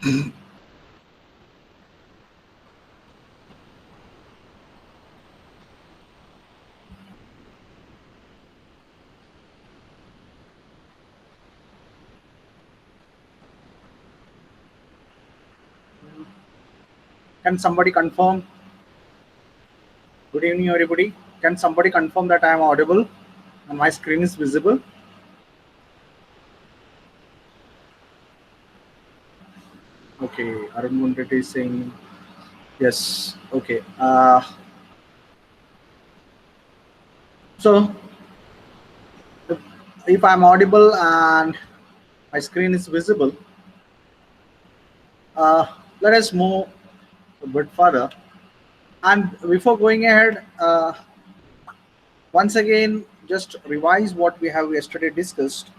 Can somebody confirm? Good evening, everybody. Can somebody confirm that I am audible and my screen is visible? Okay, Arun Mundrete is saying yes. Okay. So, if I'm audible and my screen is visible, let us move a bit further. And before going ahead, once again, just revise what we have yesterday discussed.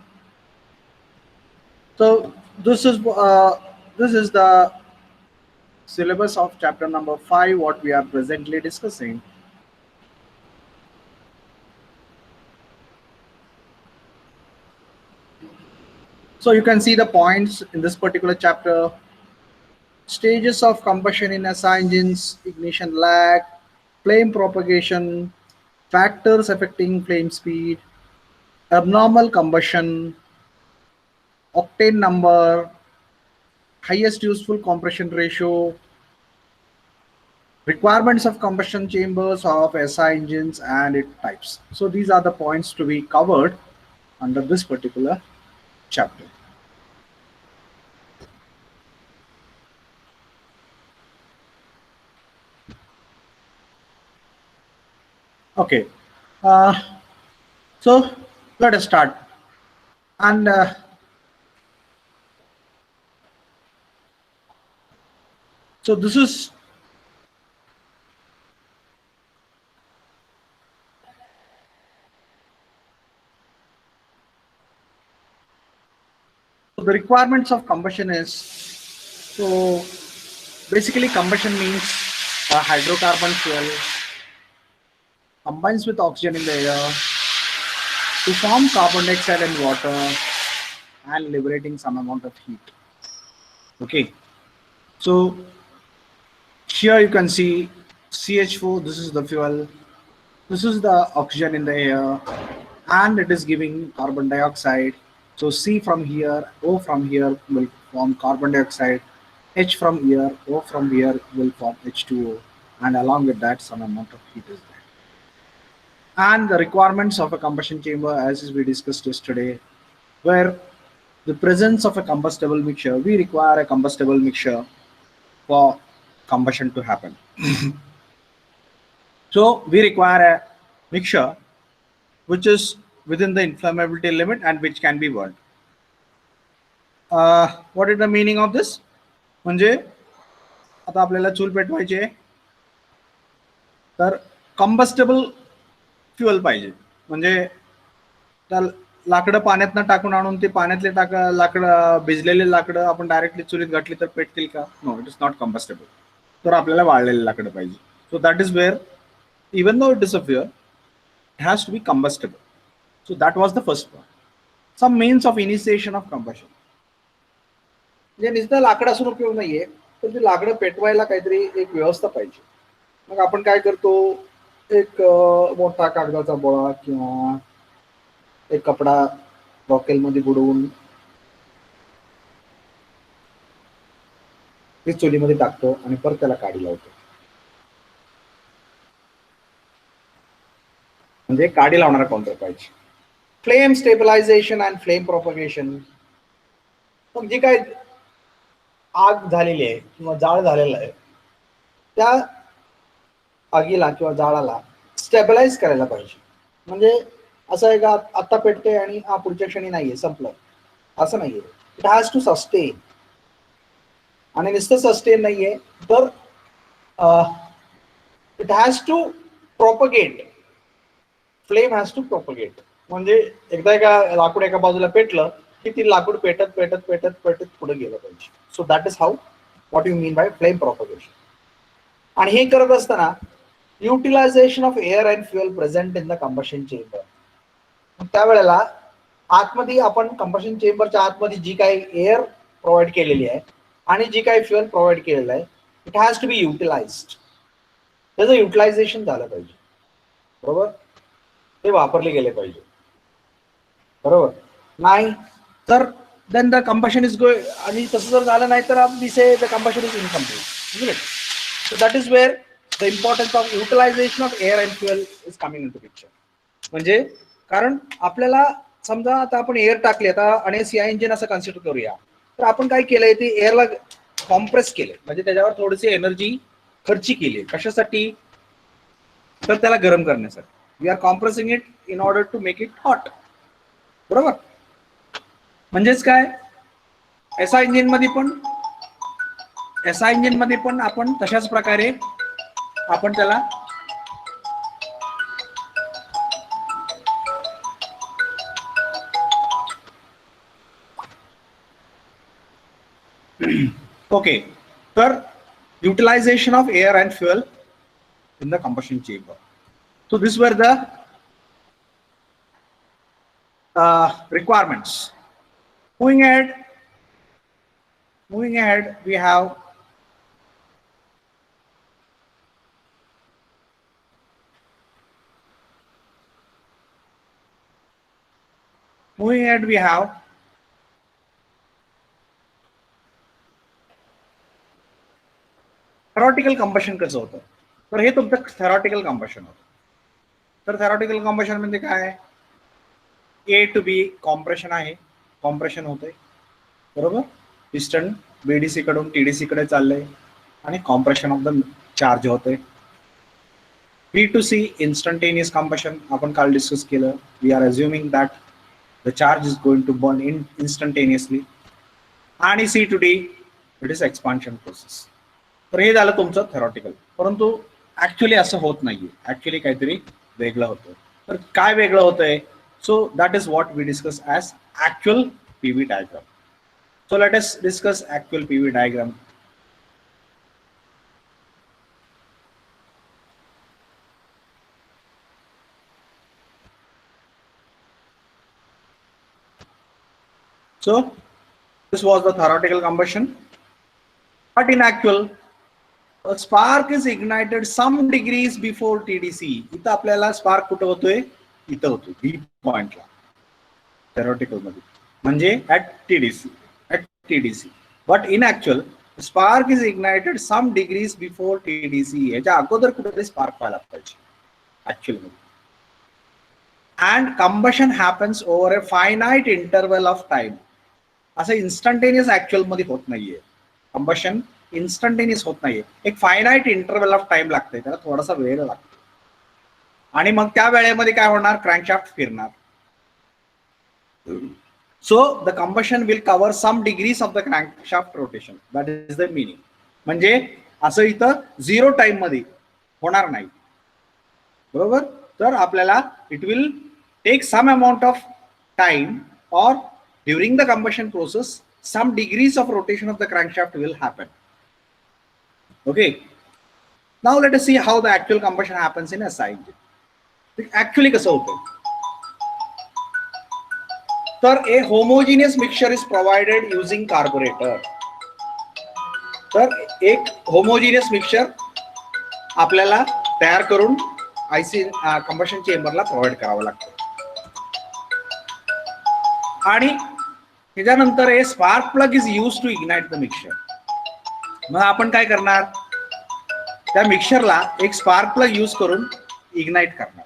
So this is the syllabus of chapter number 5, what we are presently discussing. So you can see the points in this particular chapter. Stages of combustion in SI engines, ignition lag, flame propagation, factors affecting flame speed, abnormal combustion, octane number, highest useful compression ratio, requirements of combustion chambers of SI engines and its types. So these are the points to be covered under this particular chapter. Okay, so let us start. And so this is the requirements of combustion is, so basically combustion means a hydrocarbon fuel combines with oxygen in the air to form carbon dioxide and water and liberating some amount of heat. Okay, so here you can see CH4, this is the fuel, this is the oxygen in the air, and it is giving carbon dioxide. So C from here, O from here will form carbon dioxide, H from here, O from here will form H2O, and along with that some amount of heat is there. And the requirements of a combustion chamber, as we discussed yesterday, where the presence of a combustible mixture, we require a combustible mixture for combustion to happen. So we require a mixture which is within the inflammability limit and which can be burned. What is the meaning of this? म्हणजे आता आपल्याला चूल पेटवायची आहे, तर combustible fuel पाहिजे. म्हणजे त्या लाकडं पाण्यातनं टाकून आणून ते पाण्यातले लाकडं भिजलेले लाकडं आपण डायरेक्टली चुलीत घातली तर पेटतील का? No, it is not combustible. तर आपल्याला वाळलेले लाकडं पाहिजे. So that is where even though it is a fuel, it has to be combustible. So that was the first point. Some means of initiation of combustion. म्हणजे नुसतं लाकड असून उपयोग नाहीये, पण ते लाकडं पेटवायला काहीतरी एक व्यवस्था पाहिजे. मग आपण काय करतो, एक मोठा कागदाचा बोळा किंवा एक कपडा रॉकेलमध्ये बुडवून ते चुलीमध्ये टाकतो आणि परत त्याला काडी लावतो. म्हणजे काडी लावणारा काउंटर पाहिजे. Flame स्टेबलायझेशन and flame propagation. मग जी काय आग झालेली आहे किंवा जाळ झालेला आहे, त्या आगीला किंवा जाळाला स्टेबलाइज करायला पाहिजे. म्हणजे असं आहे का आता पेटते आणि हा पुढच्या क्षणी नाहीये, संपलं, असं नाहीये. It has to sustain. आणि नुसतं सस्टेन नाहीये तर it has to propagate. Flame has to propagate. म्हणजे एकदा एका लाकूड एका बाजूला पेटलं की ती लाकूड पेटत पेटत पेटत पेटत पुढे गेलं पाहिजे. So that is how what you mean by flame propagation. आणि हे करत असताना utilisation of air and fuel present in the combustion chamber. त्यावेळेला आतमध्ये आपण कंबशन चेंबरच्या आतमध्ये जी काही एअर प्रोव्हाइड केलेली आहे आणि जी काही फ्युएल प्रोव्हाइड केलेलं आहे इट हॅज टू बी युटिलाइज्ड, त्याचं युटिलायझेशन झालं पाहिजे, बरोबर, ते वापरले गेले पाहिजे, बरोबर. नाही तर then the combustion is going, आणि तसं जर झालं नाही तर we say the combustion is incomplete. So that is where the importance of utilisation of air and fuel is coming into picture. म्हणजे कारण आपल्याला समजा आता आपण एअर टाकले आता आणि सीआय इंजिन असं कन्सिडर करूया, तर आपण काय केलंय ते एअरला कॉम्प्रेस केले, म्हणजे त्याच्यावर थोडीशी एनर्जी खर्ची केली. कशासाठी? तर त्याला गरम करण्यासाठी. We are compressing it in order to make it hot, बरोबर. म्हणजेच काय, एसआय इंजिन मध्ये पण आपण तशाच प्रकारे आपण त्याला ओके. तर utilization of air and fuel in the combustion chamber. So these were the requirements. Moving ahead, we have theoretical combustion कसं होतं. तर हे तुमचं थेरॉटिकल कंबशन होतं. तर थेरॉटिकल कंबशन म्हणजे काय, ए टू बी कॉम्प्रेशन आहे, कॉम्प्रेशन होतंय, बरोबर. पिस्टन बीडीसी कडून टीडीसी कडे चाललंय आणि कॉम्प्रेशन ऑफ द चार्ज होतंय. B to C instantaneous combustion आपण काल डिस्कस केलं. We are assuming that the charge is going to burn instantaneously. आणि C to D it is expansion process. तर हे झालं तुमचं थेरॉटिकल. परंतु ऍक्च्युली असं होत नाहीये, ऍक्च्युली काहीतरी वेगळं होतं. तर काय वेगळं होतंय? So that is what we discuss as actual PV diagram. So let us discuss actual PV diagram. So this was the theoretical combustion, but in actual a spark is ignited some degrees before TDC. इथं आपल्याला spark कुठं होतोय? इथं होतोय B पॉइंटला theoretical मध्ये, म्हणजे at TDC. But in actual spark is ignited some degrees before TDC. याच्या अगोदर कुठेतरी स्पार्क व्हायला पाहिजे actual मध्ये. And combustion happens over a finite interval of time. असं इन्स्टंटेनियस ऍक्च्युअल मध्ये होत नाहीये. कंबशन इन्स्टंटेनियस होत नाहीये. एक फायनाइट इंटरवल ऑफ टाइम लागते, त्याला थोडासा वेळ लागतो. आणि मग त्या वेळेमध्ये काय होणार? क्रँकशाफ्ट फिरणार. So the combustion will cover some degrees of the crankshaft rotation. That is the meaning. म्हणजे असं इथं 0 टाइम मध्ये होणार नाही, बरोबर. तर आपल्याला it will take some amount of time or during the combustion process some degrees of rotation of the crankshaft will happen. Okay, now let us see how the actual combustion happens in SI engine. Actually कसं होतं? तर a homogeneous mixture is provided using carburetor. तर एक homogeneous mixture आपल्याला तयार करून IC combustion चेंबरला provide करावं लागतं. आणि त्याच्यानंतर हे spark plug is use to ignite the mixture. मग आपण काय करणार? त्या मिक्सचरला एक स्पार्क प्लग यूज करून इग्नाइट करणार,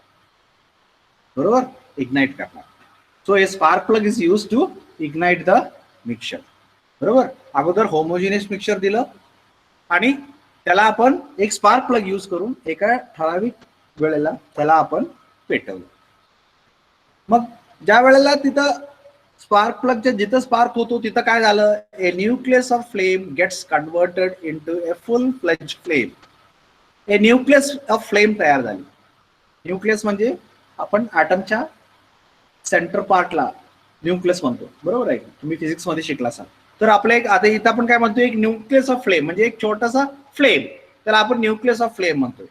बरोबर, इग्नाइट करणार. सो हे spark plug is use to ignite the mixture, बरोबर. अगोदर होमोजिनियस मिक्सचर दिलं आणि त्याला आपण एक स्पार्क प्लग यूज करून एका ठराविक वेळेला त्याला आपण पेटवलं. मग ज्या वेळेला तिथं स्पार्क प्लगच्या जिथं स्पार्क होतो तिथं काय झालं? A nucleus of flame gets converted into a full fledge flame. A nucleus of flame तयार झाली. न्यूक्लियस म्हणजे आपण ॲटमच्या सेंटर पार्टला न्यूक्लियस म्हणतो, बरोबर आहे. तुम्ही फिजिक्स मध्ये शिकला असाल. तर आपलं एक आता इथं आपण काय म्हणतो? एक न्यूक्लियस ऑफ फ्लेम म्हणजे एक छोटासा फ्लेम, त्याला आपण न्यूक्लियस ऑफ फ्लेम म्हणतोय.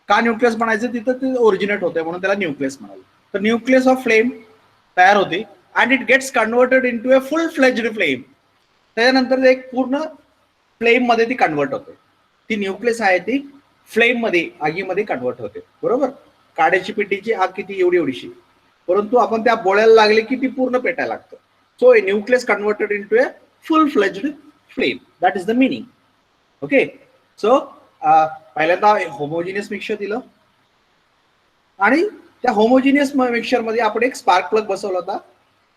का न्यूक्लियस म्हणायचं? तिथं ते ओरिजिनेट होतंय म्हणून त्याला न्यूक्लियस म्हणाले. तर न्यूक्लियस ऑफ फ्लेम तयार होते and it gets converted into a full-fledged flame. त्याच्यानंतर एक पूर्ण फ्लेम मध्ये ती कन्वर्ट होते. ती न्यूक्लियस आहे ती फ्लेम मध्ये, आगीमध्ये कन्वर्ट होते. बरोबर. काड्याची पेटीची आग किती एवढीशी, परंतु आपण त्या बोळ्याला लागले की ती पूर्ण पेटायला लागतं. So A nucleus converted into a full fledged flame. That is the meaning. Okay. So पहिल्यांदा होमोजिनियस मिक्सचर दिलं आणि त्या होमोजिनियस मिक्सचर मध्ये आपण एक स्पार्क प्लग बसवला होता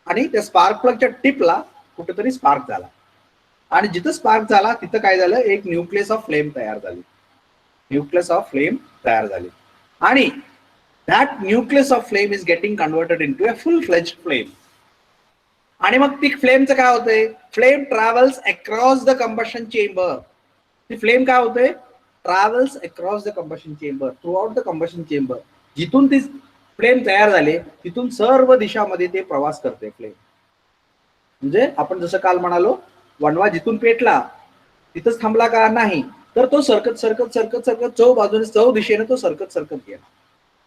आणि त्या स्पार्क प्लगच्या टिपला कुठेतरी स्पार्क झाला आणि जिथं स्पार्क झाला तिथं काय झालं, एक न्यूक्लियस ऑफ फ्लेम तयार झाली. न्यूक्लियस ऑफ फ्लेम तयार झाली आणि that nucleus of flame is getting converted into a full-fledged flame. आणि मग ती फ्लेमचं काय होतंय, flame travels across the combustion chamber. ती फ्लेम काय होते, travels across the combustion chamber, through out the combustion chamber. जिथून ती फ्लेम तयार झाले तिथून सर्व दिशामध्ये ते प्रवास करते फ्लेम. म्हणजे आपण जसं काल म्हणालो, वणवा जिथून पेटला तिथंच थांबला का नाही, तर तो सरकत सरकत सरकत सरकत चौ बाजूने चौ दिशेने तो सरकत सरकत गेला.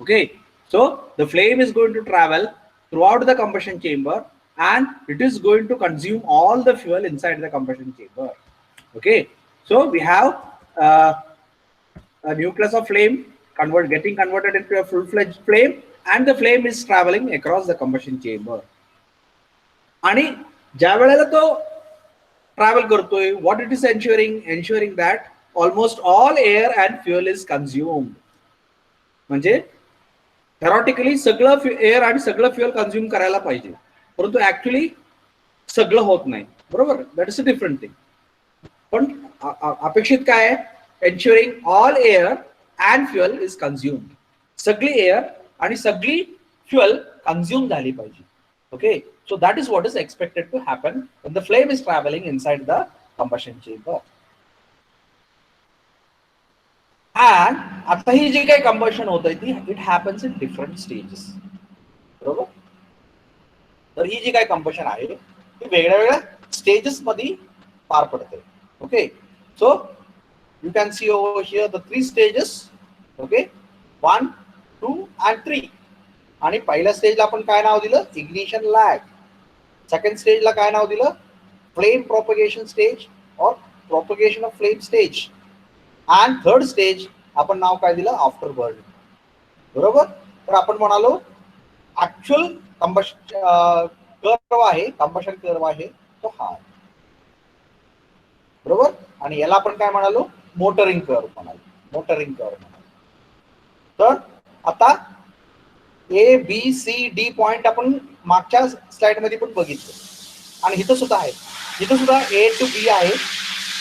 Okay, so the flame is going to travel throughout the combustion chamber and it is going to consume all the fuel inside the combustion chamber. Okay, so we have a nucleus of flame getting converted into a full-fledged flame and the flame is traveling across the combustion chamber. आणि ज्या वेळेला तो travel करतोय, what it is ensuring that almost all air and fuel is consumed. म्हणजे theoretically सगळं air आणि सगळं fuel consume करायला पाहिजे, परंतु ऍक्च्युअली सगळं होत नाही. बरोबर. That is a different thing. पण अपेक्षित काय आहे, ensuring all air and fuel is consumed. सगळी एअर आणि सगळी फ्युएल कन्झ्युम झाली पाहिजे. Okay. So that is what is expected to happen when the flame is travelling inside the combustion chamber. And आता ही जी काही कंबशन होत आहे ती it happens in different stages. बरोबर. तर ही जी काही कंबशन आहे ती वेगळ्या वेगळ्या स्टेजेस मध्ये पार पडते. Okay. So you can see over here the 3 stages. Okay. 1, 2 and 3. आणि पहिल्या स्टेजला आपण काय नाव दिलं, इग्निशन लॅग. सेकंड स्टेजला काय नाव दिलं, फ्लेम प्रोपगेशन स्टेज और प्रोपगेशन ऑफ फ्लेम स्टेज. आणि थर्ड स्टेज आपण नाव काय दिलं, आफ्टर बर्निंग. बरोबर. तर आपण म्हणालो ऍक्च्युअल कंबशन कर्व आहे, कंबशन कर्व आहे तो हा. बरोबर. आणि याला आपण काय म्हणालो, मोटरिंग कर्व म्हणालो. मोटरिंग कर्व म्हणालो. तर आता A B C D point आपण मागच्या स्लाइड मध्ये पण बघितलं आणि इथं सुद्धा आहे. इथं सुद्धा ए टू बी आहे.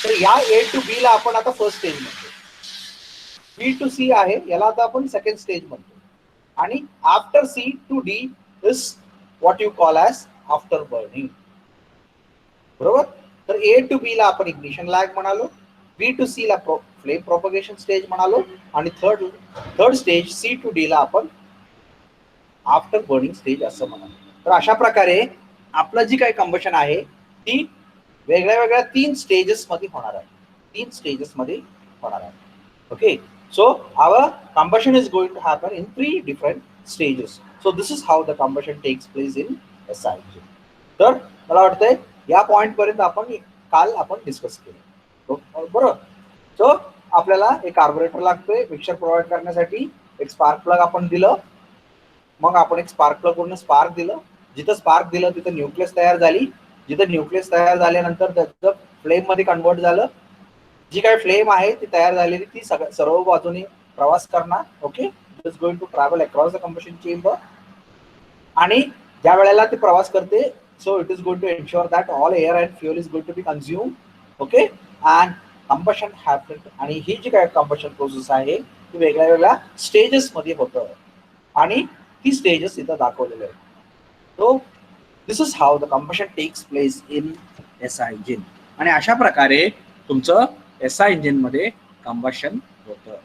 तर या ए टू बी ला आपण आता फर्स्ट स्टेज म्हणतो. बी टू सी आहे, याला आता आपण सेकंड स्टेज म्हणतो. आणि after C to D is what you call as after burning. बरोबर. तर ए टू बी ला आपण इग्निशन लॅग म्हणालो, बी टू सी ला फ्लेम प्रोपगेशन स्टेज म्हणालो आणि third stage C to D ला आपण आफ्टर बर्निंग स्टेज असं म्हणालो. तर अशा प्रकारे आपलं जी काही कंबशन आहे ती वेगळ्या वेगळ्या 3 स्टेजेस मध्ये होणार आहे. 3 स्टेजेस मध्ये होणार आहे. Okay. So our combustion is going to happen in 3 different stages. So this is how the combustion takes place in SI engine. तर मला वाटतंय या पॉइंट पर्यंत आपण काल डिस्कस केलं. बरोबर. सो आपल्याला एक कार्बोरेटर लागतोय मिक्सचर प्रोव्हाइड करण्यासाठी. एक स्पार्क प्लग आपण दिलं, मग आपण एक स्पार्क प्लग वरून स्पार्क दिलं. जिथं स्पार्क दिलं तिथं न्यूक्लियस तयार झाली. जिथं न्यूक्लियस तयार झाल्यानंतर त्याचं फ्लेम मध्ये कन्वर्ट झालं. जी काही फ्लेम आहे ती तयार झालेली ती सर्व बाजूने प्रवास करणार. Okay. It is going to travel across the combustion chamber. आणि ज्या वेळेला ती प्रवास करते, so it is going to ensure that all air and fuel is going to be consume. Okay. And combustion happen. आणि ही जी काही कंबशन प्रोसेस आहे ती वेगळ्या वेगळ्या स्टेजेस मध्ये होतं आणि ती स्टेजेस इथं दाखवलेले आहेत. So this is how the combustion takes place in SI engine. आणि अशा प्रकारे तुमचं एसआय इंजिन मध्ये कंबशन होतं.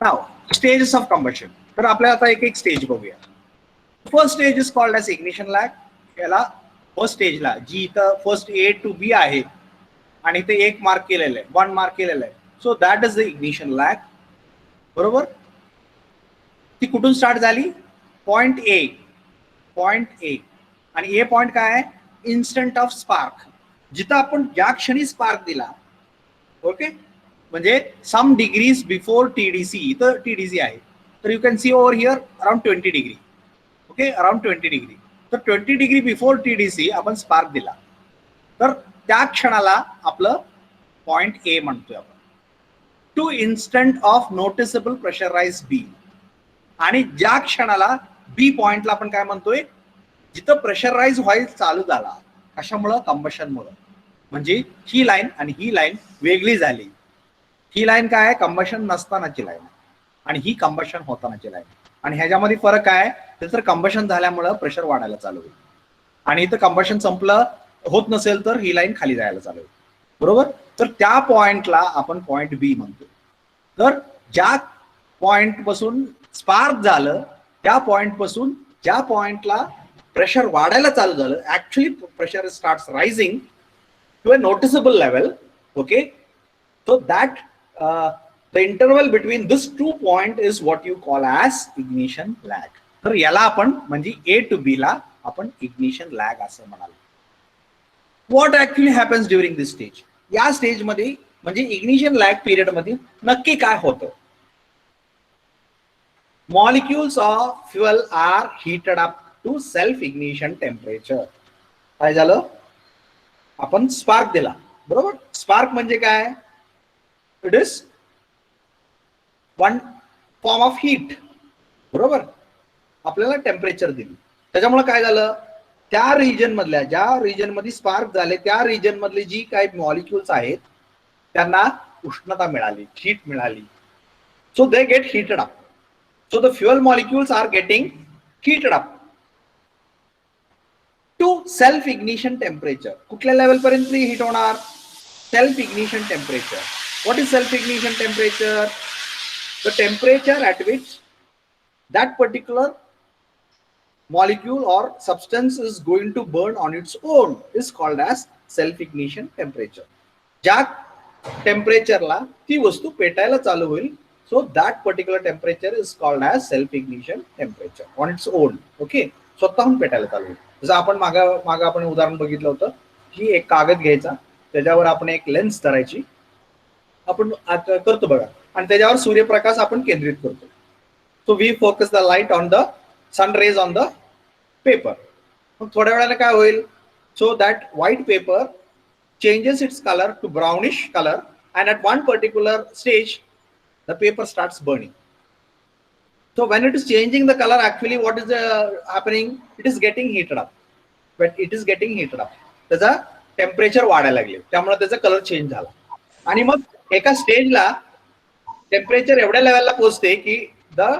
Now stages of combustion. तर आपल्याला आता एक एक स्टेज बघूया. First stage is called as ignition lag. याला फर्स्ट स्टेजला जी इथं फर्स्ट ए टू बी आहे आणि ते 1 मार्क केलेलं आहे, 1 मार्क केलेलं आहे. So that is the ignition lag. बरोबर. ती कुठून स्टार्ट झाली? Point A. Point A. आणि ए पॉइंट काय आहे? Instant of spark. जिथं आपण ज्या क्षणी स्पार्क दिला, ओके, म्हणजे सम डिग्रीज बिफोर टीडीसी, इथं टीडीसी आहे, तर you can see over here around 20 degree. Okay, around 20 degree. तर 20 डिग्री बिफोर टीडीसी आपण स्पार्क दिला, तर त्या क्षणाला आपलं पॉइंट ए म्हणतोय आपण. To instant of noticeable pressure rise B. आणि ज्या क्षणाला बी पॉइंटला आपण काय म्हणतोय? जिथं प्रेशराइज व्हायला चालू झाला. कशामुळं? कंबशनमुळं. म्हणजे ही लाईन आणि ही लाईन वेगळी झाली. ही लाईन काय आहे? कंबशन नसतानाची लाईन, आणि ही कंबशन होतानाची लाईन. आणि ह्याच्यामध्ये फरक काय? तर कंबशन झाल्यामुळं प्रेशर वाढायला चालू होईल, आणि इथं कंबशन संपलं होत नसेल तर ही लाईन खाली जायला चालू होईल. बरोबर. तर त्या पॉइंटला आपण पॉइंट बी म्हणतो. तर ज्या पॉइंट पासून स्पार्क झालं, त्या पॉइंट पासून ज्या पॉइंटला प्रेशर वाढायला चालू झालं, actually pressure starts rising to a noticeable level. Okay, so that the interval between this two point is what you call as ignition lag. तर याला आपण म्हणजे ए टू बी ला आपण इग्निशन लॅग असं म्हणाल. What actually happens during this stage? या stage मध्ये म्हणजे इग्निशन लॅग पिरियड मध्ये नक्की काय होतं? Molecules of fuel are heated up to self-ignition temperature. काय झालं? आपण स्पार्क दिला. बरोबर. स्पार्क म्हणजे काय? It is one form of heat. बरोबर. आपल्याला टेम्परेचर दिली, त्याच्यामुळे काय झालं? त्या रिजन मधल्या, ज्या रिजन मध्ये स्पार्क झाले, त्या रिजन मधले जी काही मॉलिक्युल्स आहेत त्यांना उष्णता मिळाली, हीट मिळाली. So they get heated up. So the fuel molecules are getting heated up to self-ignition temperature. कुठल्या लेवल पर्यंत हीट होणार? Self-ignition temperature. What is self-ignition temperature? The temperature at which that particular molecule or substance is going to burn on its own is called as self-ignition temperature. ज्या टेम्परेचरला ती वस्तू पेटायला चालू होईल, so that particular temperature is called as self-ignition temperature on its own. Okay, स्वतःहून पेटायला चालू होईल. जसं आपण मागं आपण उदाहरण बघितलं होतं की एक कागद घ्यायचा, त्याच्यावर आपण एक लेन्स धरायची, आपण करतो बघा, आणि त्याच्यावर सूर्यप्रकाश आपण केंद्रित करतो. So we focus the light on the sun rays on the paper. मग थोड्या वेळाने काय होईल? So that white paper changes its color to brownish color, and at one particular stage the paper starts burning. So when it is changing the color, actually what is happening? It is getting heated up. But it is getting heated up. त्याचा temperature वाढायला लागले, त्यामुळे त्याचा colour change झाला. आणि मग एका स्टेजला टेम्परेचर एवढ्या लेवलला पोहोचते की the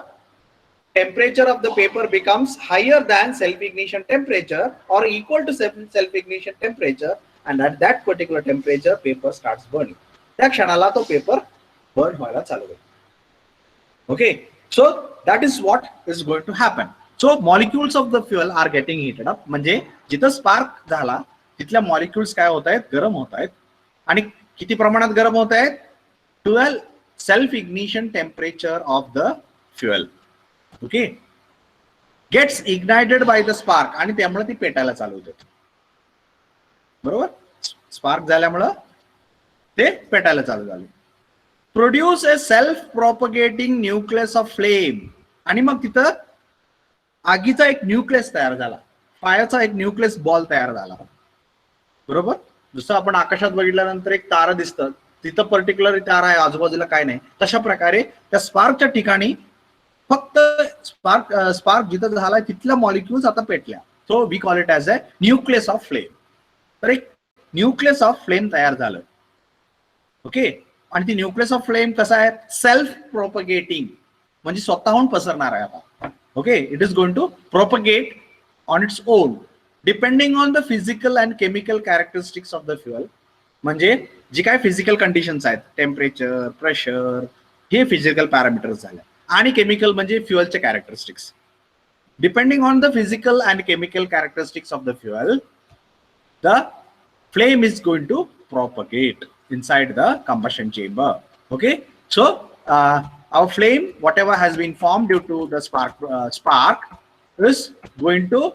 temperature of the paper becomes higher than self-ignition temperature or equal to self-ignition temperature, and at that particular temperature paper starts burning. त्या क्षणाला तो पेपर बर्न व्हायला चालू होईल. Okay, so that is what is going to happen. So molecules of the fuel are getting heated up. म्हणजे जिथं spark झाला तिथल्या मॉलिक्युल्स काय होत आहेत? गरम होत आहेत. आणि किती प्रमाणात गरम होत आहेत? To the self ignition temperature of the fuel. Okay, gets ignited by the spark, आणि त्यामुळे ती पेटायला चालू होते. बरोबर. स्पार्क झाल्यामुळं ते पेटायला चालू झाले. Produce a self propagating nucleus of flame. आणि मग तिथं आगीचा एक न्यूक्लियस तयार झाला, फायरचा एक न्यूक्लियस बॉल तयार झाला. बरोबर. जसं आपण आकाशात बघितल्यानंतर एक तारा दिसतं, तिथं पर्टिक्युलर तारा आहे, आजूबाजूला काय नाही, तशा प्रकारे त्या स्पार्कच्या ठिकाणी फक्त स्पार्क जिथं झालाय तिथल्या मॉलिक्युल्स आता पेटल्या. So we call it as a nucleus of flame. तर एक न्यूक्लियस ऑफ फ्लेम तयार झालं. ओके, आणि ती न्यूक्लियस ऑफ फ्लेम कसा आहे? सेल्फ प्रोपगेटिंग, म्हणजे स्वतःहून पसरणार आहे आता. Okay, it is going to propagate on its own depending on the physical and chemical characteristics of the fuel. म्हणजे जी काय फिजिकल कंडिशन्स आहेत, टेम्परेचर, प्रेशर, हे फिजिकल पॅरामीटर्स झाले, आणि केमिकल म्हणजे फ्युअलचे characteristics. Depending on the physical and chemical characteristics of the fuel, the flame is going to propagate inside the combustion chamber. Okay, so our flame, whatever has been formed due to the spark is going to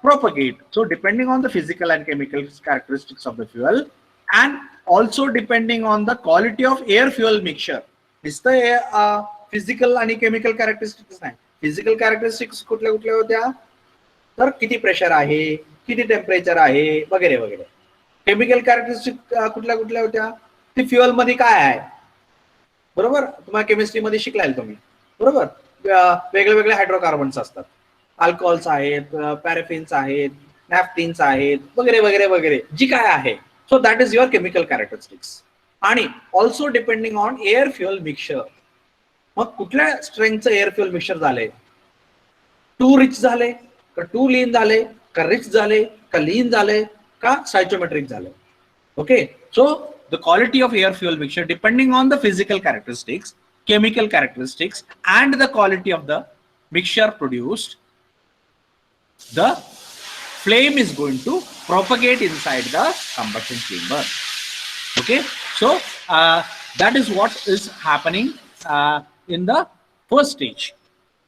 propagate. So depending on the physical and chemical characteristics of the fuel, and also depending on the quality of air fuel mixture. नुसतं physical आणि chemical characteristics नाही, physical characteristics कुठल्या कुठल्या होत्या, तर किती pressure आहे, किती टेम्परेचर आहे, वगैरे वगैरे. केमिकल कॅरेक्टरिस्टिक कुठल्या कुठल्या होत्या, ती फ्युअल मध्ये काय आहे, बरोबर, तुम्हाला केमिस्ट्रीमध्ये शिकलाय तुम्ही, बरोबर. वेगळे वेगळे हायड्रोकार्बन्स असतात, अल्कोहोल्स आहेत, पॅराफिन्स आहेत, नॅफ्थिन्स आहेत, वगैरे वगैरे वगैरे, जी काय आहे. So that is your chemical characteristics. आणि also depending on air fuel mixture. मग कुठल्या स्ट्रेंथचं एअर फ्युअल मिक्सचर झाले, टू रिच झाले का टू लीन झाले, का रिच झाले का लीन झाले का सायचोमेट्रिक झाले. Okay, so the quality of air fuel mixture depending on the physical characteristics, chemical characteristics, and the quality of the mixture produced, the flame is going to propagate inside the combustion chamber. Okay, so that is what is happening in the first stage.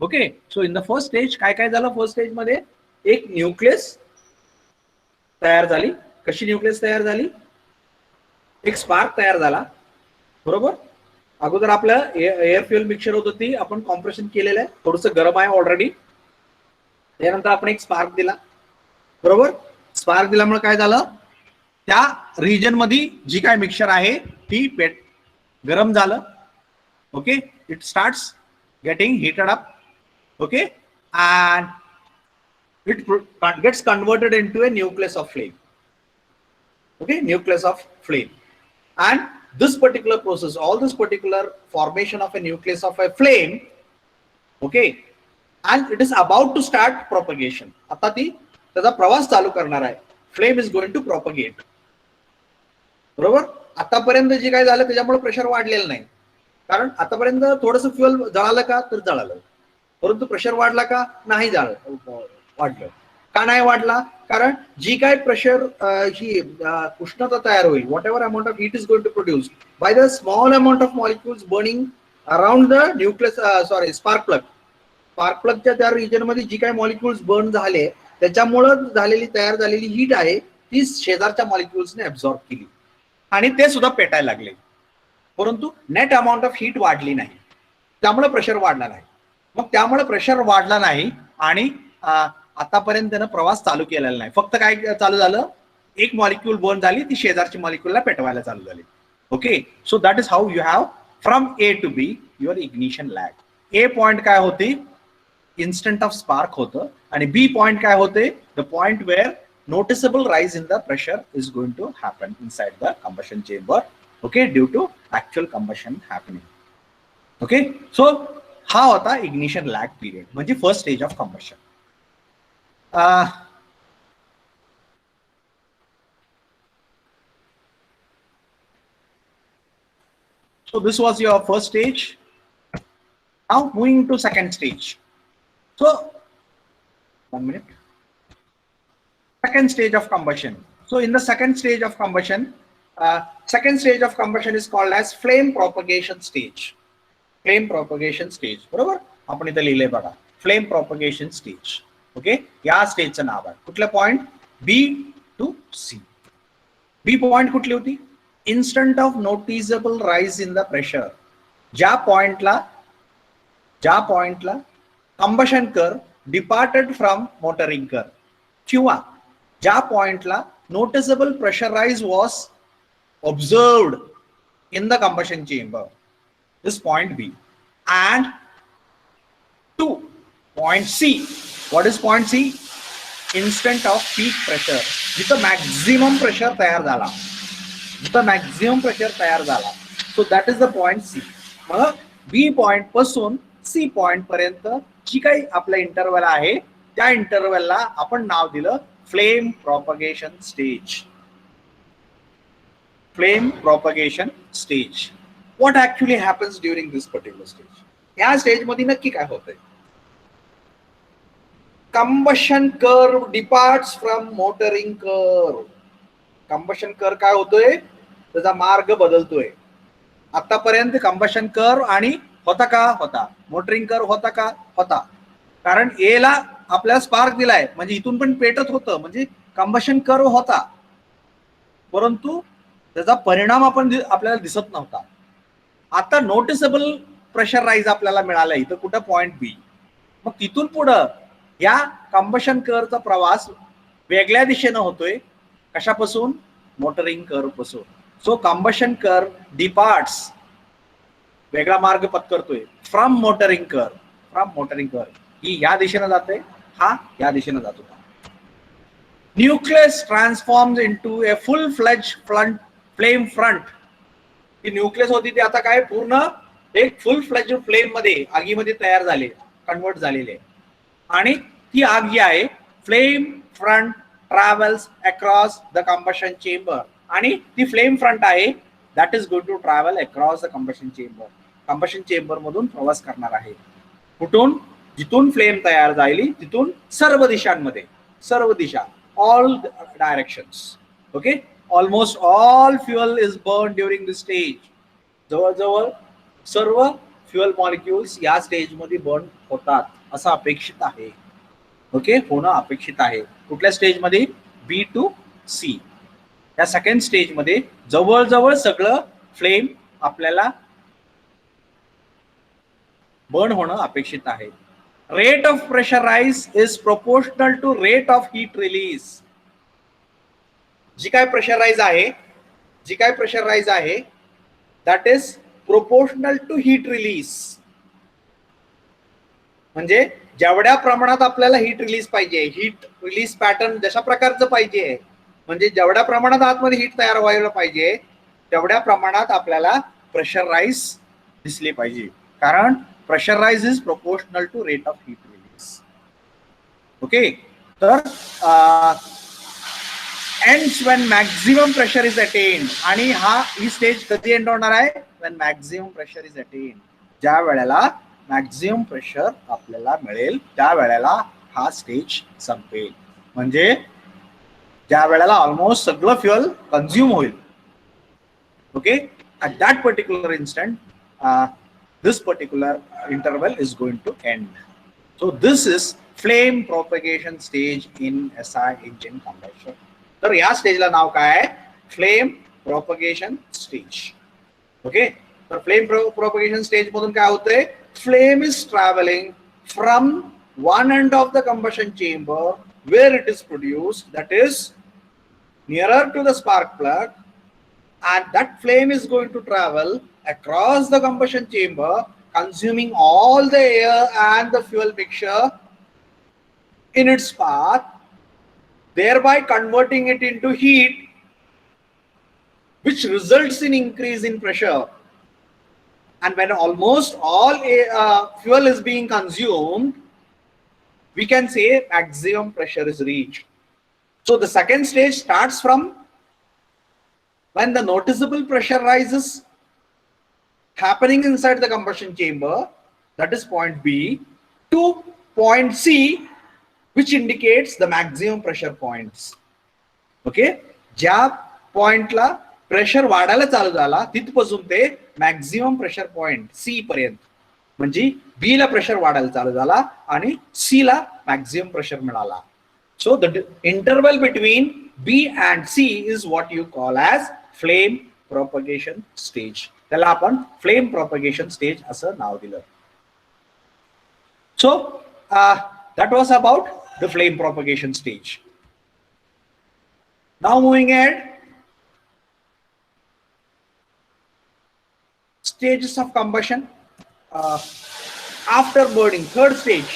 Okay, so in the first stage काय काय झालं, first stage मध्ये एक nucleus तयार झाली. कशी nucleus तयार झाली, एक स्पार्क तयार झाला, बरोबर. अगोदर आपलं एअर फ्युअल मिक्सचर होतं, ती आपण कॉम्प्रेशन केलेलं आहे, थोडंसं गरम आहे ऑलरेडी. त्यानंतर आपण एक स्पार्क दिला, बरोबर. स्पार्क दिल्यामुळे काय झालं, त्या रिजन मध्ये जी काय मिक्सचर आहे ती गरम झालं. Okay, it starts getting heated up. Okay, and it gets converted into a nucleus of flame. Okay, nucleus of flame. And this particular process, all this particular formation of a nucleus of a flame, okay, and it is about to start propagation. आता ती त्याचा प्रवास चालू करणार आहे. Flame is going to propagate, बरोबर. आतापर्यंत जे काय झालं त्याच्यामुळे प्रेशर वाढलेलं नाही, कारण आतापर्यंत थोडंसं फ्युअल जळालं का तर जळालं, परंतु प्रेशर वाढला का नाही वाढलं. का नाही वाढला, कारण जी काय प्रेशर ही उष्णता तयार होईल, whatever amount of heat is going to produce by the small amount of molecules burning around the nucleus, sorry spark plug. Spark प्लगच्या त्या रिजन मध्ये जी काय मॉलिक्युल्स बर्न झाले त्याच्यामुळं झालेली तयार झालेली हीट आहे ती शेजारच्या मॉलिक्युल्सने ऍब्झॉर्ब केली आणि ते सुद्धा पेटायला लागले, परंतु नेट अमाऊंट ऑफ हीट वाढली नाही, त्यामुळे प्रेशर वाढला नाही. मग त्यामुळे प्रेशर वाढला नाही आणि आतापर्यंत त्यानं प्रवास चालू केलेला नाही. फक्त काय चालू झालं, एक मॉलिक्यूल बर्न झाली, ती शेजारची मॉलिक्यूलला पेटवायला चालू झाली. Okay, so that is how you have from A to B your ignition lag. A point काय होती, इन्स्टंट ऑफ स्पार्क होतं, आणि बी पॉइंट काय होते, the point where noticeable rise in the pressure is going to happen inside the combustion chamber, okay, due to actual combustion happening. Okay, so हा होता ignition lag period, म्हणजे first stage of combustion. So this was your first stage. Now moving to second stage. So 1 minute. Second stage of combustion. So in the second stage of combustion, is called as flame propagation stage. Flame propagation stage, बरोबर. आपण इथे लिहिले बघा, flame propagation stage. Okay, या स्टेजचं नाव आहे. कुठलं point, B to C. B point कुठली होती, instant of noticeable rise in the pressure. ज्या पॉइंटला कंबशन कर डिपार्टेड फ्रॉम मोटरिंग कर, किंवा ज्या पॉइंटला noticeable pressure rise was observed in the combustion chamber, this point B. and to point C. What is point C? Instant of peak pressure, जिथं maximum pressure तयार झाला, so that is the point C. मग B point पासून C point पर्यंत जी काही आपला interval आहे त्या इंटरवलला आपण नाव दिलं flame propagation stage. Flame propagation stage. What actually happens during this particular stage? या स्टेज मध्ये नक्की काय होतंय, combustion curve departs from motoring curve. Combustion curve काय होतोय, त्याचा मार्ग बदलतोय. आतापर्यंत कंबशन कर्व आणि होता का? होता. मोटरिंग कर्व होता का? होता. कारण ए ला आपल्याला स्पार्क दिलाय म्हणजे इथून पण पेटत होतं, म्हणजे कंबशन कर्व होता, परंतु त्याचा परिणाम आपल्याला दिसत नव्हता. आता नोटिसेबल प्रेशर राईज आपल्याला मिळालं इथं कुठं? पॉइंट बी. मग तिथून पुढं या कंबशन कर्वचा प्रवास वेगळ्या दिशेनं होतोय. कशापासून? मोटरिंग कर्व पासून. सो कंबशन कर्व डिपार्ट्स, वेगळा मार्ग पत्करतोय from motoring curve. From motoring curve ही या दिशेनं जाते, हा या दिशेनं जात होता. Nucleus ट्रान्सफॉर्म्स into a full fledge flame front. ती न्यूक्लियस होती ती आता काय? पूर्ण एक फुल फ्लेज फ्लेम मध्ये, आगीमध्ये तयार झाले, कन्वर्ट झालेले. आणि ती आग जी आहे, flame front travels across the combustion chamber. आणि ती फ्लेम फ्रंट आहे, that is going to travel across the combustion chamber. Combustion chamber मधून प्रवास करणार आहे. कुठून? जिथून फ्लेम तयार झाली तिथून सर्व दिशांमध्ये, सर्व दिशा, all directions. Okay. Almost all fuel is burn during this stage. जवळजवळ सर्व फ्युअल मॉलिक्युल्स या स्टेजमध्ये बर्न होतात असं अपेक्षित आहे. ओके, होणं अपेक्षित आहे. कुठल्या स्टेजमध्ये? B to C. या सेकंड स्टेजमध्ये जवळजवळ सगळं फ्लेम आपल्याला बर्न होणं अपेक्षित आहे. Rate of pressure rise is proportional to rate of heat release. जी काय प्रेशर राईज आहे that is proportional to heat release. म्हणजे जेवढ्या प्रमाणात आपल्याला हीट रिलीज पाहिजे, हीट रिलीज पॅटर्न जशा प्रकारचं पाहिजे, म्हणजे जेवढ्या प्रमाणात आतमध्ये हीट तयार व्हायला पाहिजे तेवढ्या प्रमाणात आपल्याला प्रेशर राईज दिसले पाहिजे. कारण pressure rise is proportional to rate of heat release. Okay. तर ends when maximum pressure is attained. आणि ही स्टेज कधी एंड होणार आहे? when maximum pressure is attained. ज्या वेळेला मॅक्झिमम प्रेशर आपल्याला मिळेल त्या वेळेला हा स्टेज संपेल. म्हणजे ज्या वेळेला ऑलमोस्ट सगळं फ्युअल कन्झ्युम होईल. Okay. at that particular instant this particular interval is going to end. So this is flame propagation stage in SI engine combustion. तर या स्टेजला नाव काय आहे? Flame propagation stage. ओके. तर फ्लेम प्रोपगेशन स्टेज मधून काय होतंय? Flame is travelling from one end of the combustion chamber where it is produced, that is nearer to the spark plug, and that flame is going to travel across the combustion chamber, consuming all the air and the fuel mixture in its path, thereby converting it into heat, which results in increase in pressure. And when almost all fuel is being consumed, we can say maximum pressure is reached. So the second stage starts from when the noticeable pressure rises happening inside the combustion chamber, that is point B, to point C, which indicates the maximum pressure points. Okay. ज्या पॉइंटला pressure वाढायला चालू झाला तिथपासून ते maximum pressure point C पर्यंत, म्हणजे बी ला pressure वाढायला चालू झाला आणि सी ला मॅक्झिमम प्रेशर मिळाला. So the interval between B and C is what you call as flame propagation stage. त्याला आपण flame propagation stage असं नाव दिलं. So that was about the flame propagation stage. Now moving ahead, stages of combustion after burning, third stage.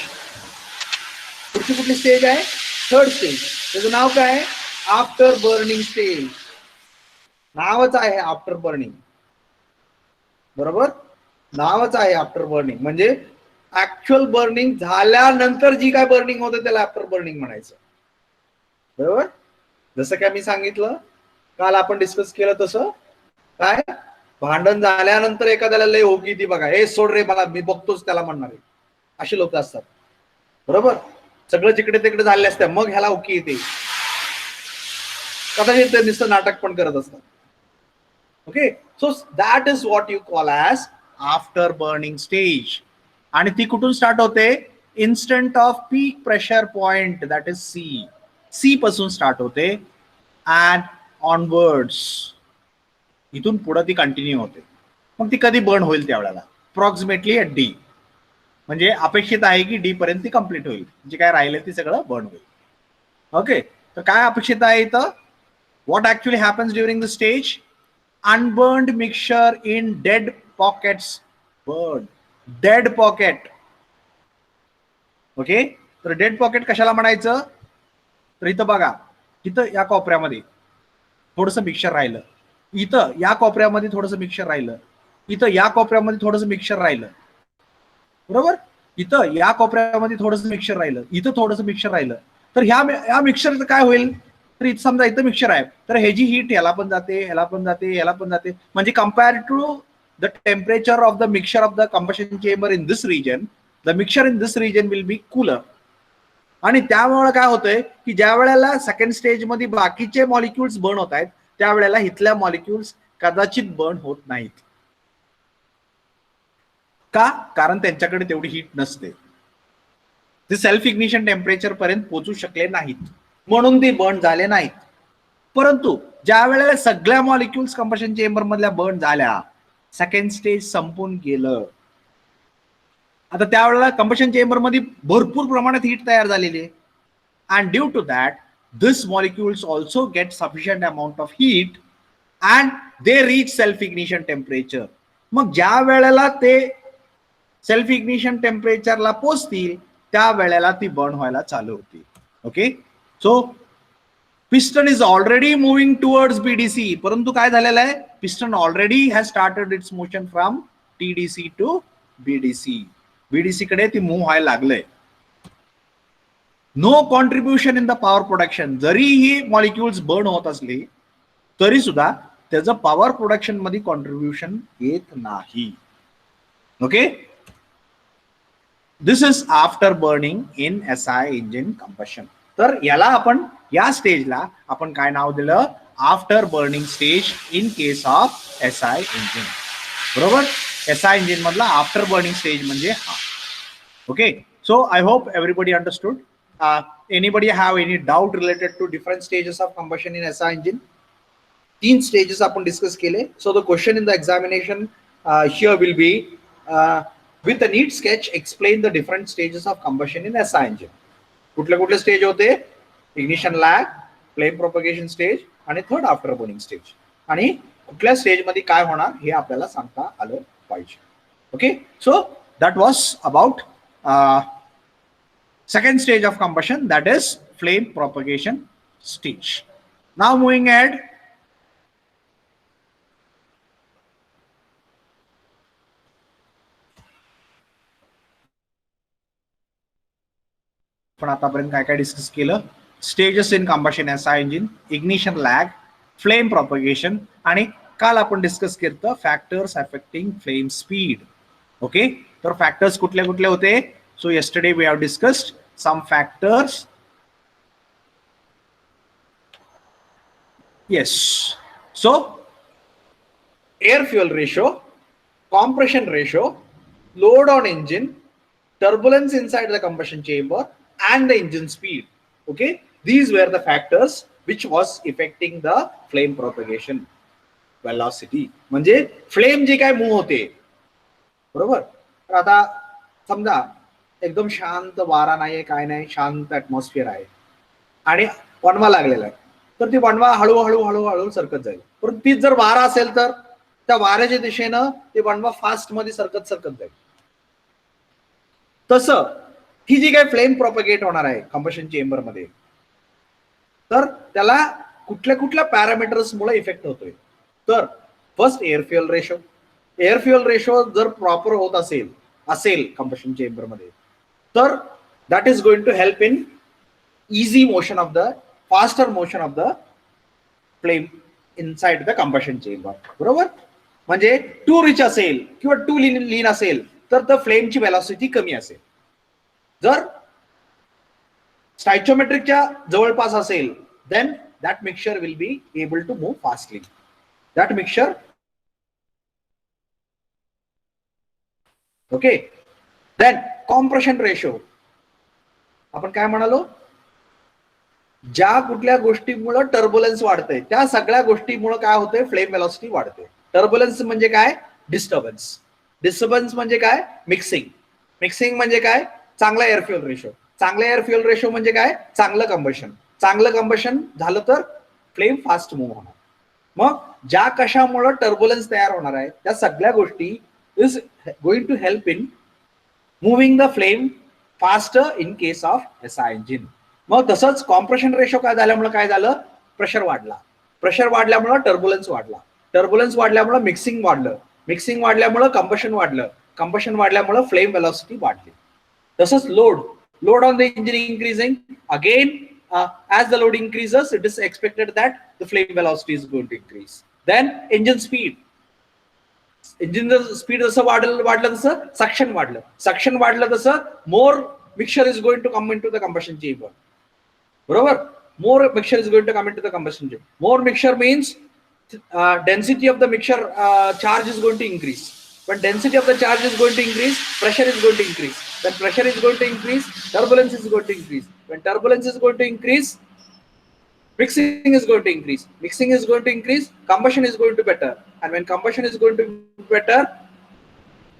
कुठली stage आहे? Third stage. त्याचं नाव काय आहे? After burning stage. नावच आहे आफ्टर बर्निंग. बरोबर, नावच आहे आफ्टर बर्निंग. म्हणजे ऍक्च्युअल बर्निंग झाल्यानंतर जी काय बर्निंग होते त्याला आफ्टर बर्निंग म्हणायचं. बरोबर. जसं काय मी सांगितलं काल आपण डिस्कस केलं तसं, काय भांडण झाल्यानंतर एखाद्याला लय होकी ती बघा, हे सोड रे मला, मी बघतोच त्याला म्हणणारे अशी लोक असतात. बरोबर. सगळं जिकडे तिकडे झाले असते मग ह्याला ओके येते. कदाचित ते नुसतं नाटक पण करत असतात. Okay, so that is what you call as after burning stage. आणि ती कुठून स्टार्ट होते? Instant of peak pressure point, that is C पासून स्टार्ट होते अँड ऑनवर्ड्स इथून पुढे ती कंटिन्यू होते. मग ती कधी बर्न होईल त्यावेळेला? Approximately at D. म्हणजे अपेक्षित आहे की डी पर्यंत ती कंप्लीट होईल, जे काय राहिलं ते सगळं बर्न होईल. ओके, तर काय अपेक्षित आहे इथं? What actually happens during the stage? Unburned mixture in dead pockets burn. Dead pocket. Okay, तर डेड पॉकेट कशाला म्हणायचं? तर इथं बघा, इथं या कोपऱ्यामध्ये थोडंसं मिक्सचर राहिलं, इथं या कोपऱ्यामध्ये थोडंसं मिक्सचर राहिलं, इथं या कोपऱ्यामध्ये थोडंसं मिक्सचर राहिलं, बरोबर? इथं या कोपऱ्यामध्ये थोडंसं मिक्सचर राहिलं, इथं थोडंसं मिक्सचर राहिलं. तर ह्या मिक्सचरचं काय होईल? तर इथं समजा इथं मिक्सचर आहे, तर ह्याची हीट याला पण जाते, ह्याला पण जाते, ह्याला पण जाते. म्हणजे compare to the temperature of the mixture of the combustion chamber in this region, the mixture in this region will be cooler. आणि त्यामुळे काय होतंय की ज्या वेळेला सेकंड स्टेज मध्ये बाकीचे मॉलिक्युल्स बर्न होत आहेत, त्यावेळेला इथल्या मॉलिक्युल्स कदाचित बर्न होत नाहीत. का? कारण त्यांच्याकडे तेवढी हीट नसते, ते सेल्फ इग्निशन टेम्परेचर पर्यंत पोहोचू शकले नाहीत, म्हणून ते बर्न झाले नाहीत. परंतु ज्या वेळेला सगळ्या मॉलिक्युल्स कंबशन चेंबर मधल्या बर्न झाल्या, सेकंड स्टेज संपून गेलं. आता त्यावेळेला कंबशन चेंबर मध्ये भरपूर प्रमाणात हीट तयार झालेली आहे. And due to that this molecules also get sufficient amount of heat and they reach self ignition temperature. मग ज्या वेळेला ते सेल्फ इग्निशन टेम्परेचरला पोचतील, त्या वेळेला ती बर्न व्हायला चालू होती. Okay, so piston is already moving towards BDC. परंतु काय झालेलं आहे? Piston already has started its motion from TDC to BDC. BDC कडे ती मूव्ह व्हायला लागलंय. No contribution in the power production. जरी ही मॉलिक्युल्स बर्न होत असली तरी सुद्धा त्याचं पॉवर प्रोडक्शन मध्ये कॉन्ट्रीब्युशन येत नाही. Okay, this is after burning in SI engine combustion. तर याला आपण या स्टेजला आपण काय नाव दिलं? After burning stage in case of SI engine. बरोबर, एसआय इंजिन मधला आफ्टर बर्निंग स्टेज म्हणजे हा. Okay, so I hope everybody understood. Anybody have any doubt related to different stages of combustion in SI engine? 3 stages आपण discuss केले. So the question in the examination here will be with a neat sketch explain the different stages of combustion in SI engine. कुठले stage होते? Ignition lag, flame propagation stage आणि third after burning stage. आणि कुठल्या stage मध्ये काय होणार हे आपल्याला सांगता आलं पाहिजे. Okay, so that was about second stage of combustion, that is flame propagation stage. Now moving ahead, पण आतापर्यंत काय काय डिस्कस केलं? Stages in combustion SI engine, ignition lag, flame propagation आणि काल आपण डिस्कस केलं factors affecting flame speed. Okay, तर फॅक्टर्स कुठले कुठले होते? So yesterday we have discussed some factors. Yes, so air fuel ratio, compression ratio, load on engine, turbulence inside the combustion chamber and the engine speed. Okay, these were the factors which was affecting the flame propagation velocity. म्हणजे flame जे काय move होते, बरोबर. तर आता समजा एकदम शांत वारा नाहीये, काय नाही, शांत ऍटमॉस्फिअर आहे आणि वणवा लागलेला आहे, तर ती वणवा हळूहळू हळूहळू सरकत जाईल. परंतु तीच जर वारा असेल तर त्या वाऱ्याच्या दिशेनं ते वणवा फास्ट मध्ये सरकत जाईल. तसं ही जी काही फ्लेम प्रोपगेट होणार आहे कंबशन चेंबर मध्ये, तर त्याला कुठल्या कुठल्या पॅरामीटर्स मुळे इफेक्ट होतोय? तर first air fuel ratio. Air fuel ratio जर प्रॉपर होत असेल कंबशन चेंबर मध्ये, तर that is going to help in easy motion of the faster motion of the flame inside the combustion chamber. बरोबर, म्हणजे टू रिच असेल किंवा to लीन असेल तर द फ्लेमची वेलॉसिटी कमी असेल. जर स्टायचोमेट्रिकच्या जवळपास असेल, then that mixture will be able to move fastly. That mixture okay. Then compression ratio, आपण काय म्हणालो, ज्या कुठल्या गोष्टीमुळे टर्ब्युलन्स वाढतंय त्या सगळ्या गोष्टीमुळे काय होतंय, फ्लेम वेलॉसिटी वाढते. टर्ब्युलन्स म्हणजे काय, डिस्टर्बन्स. डिस्टर्बन्स म्हणजे काय, मिक्सिंग. मिक्सिंग म्हणजे काय, चांगला एअर फ्युएल रेशो. चांगला एअर फ्युएल रेशो म्हणजे काय, चांगलं कंबशन. चांगलं कंबशन झालं तर फ्लेम फास्ट मूव्ह होणार. मग ज्या कशामुळे टर्ब्युलन्स तयार होणार आहे त्या सगळ्या गोष्टी is going to help in moving the flame faster in case of SI engine. मग तसंच कॉम्प्रेशन रेशो काय झाल्यामुळे काय झालं, प्रेशर वाढला. प्रेशर वाढल्यामुळे टर्ब्युलन्स वाढला. टर्ब्युलन्स वाढल्यामुळे मिक्सिंग वाढलं. मिक्सिंग वाढल्यामुळे कंबशन वाढलं. कंबशन वाढल्यामुळे फ्लेम वेलॉसिटी वाढली. तसंच load on the engine increasing again, as the load increases it is expected that the flame velocity is going to increase. Then engine speed, engine speed जसं वाढलं तसं suction वाढलं. Suction वाढलं तसं more mixture is going to come into the combustion chamber. बरोबर, more mixture is going to come into the combustion chamber. More mixture means density of the mixture charge is going to increase. When density of the charge is going to increase, pressure is going to increase. When pressure is going to increase, turbulence is going to increase. When turbulence is going to increase, mixing is going to increase. Mixing is going to increase, combustion is going to better. And when combustion is going to be better,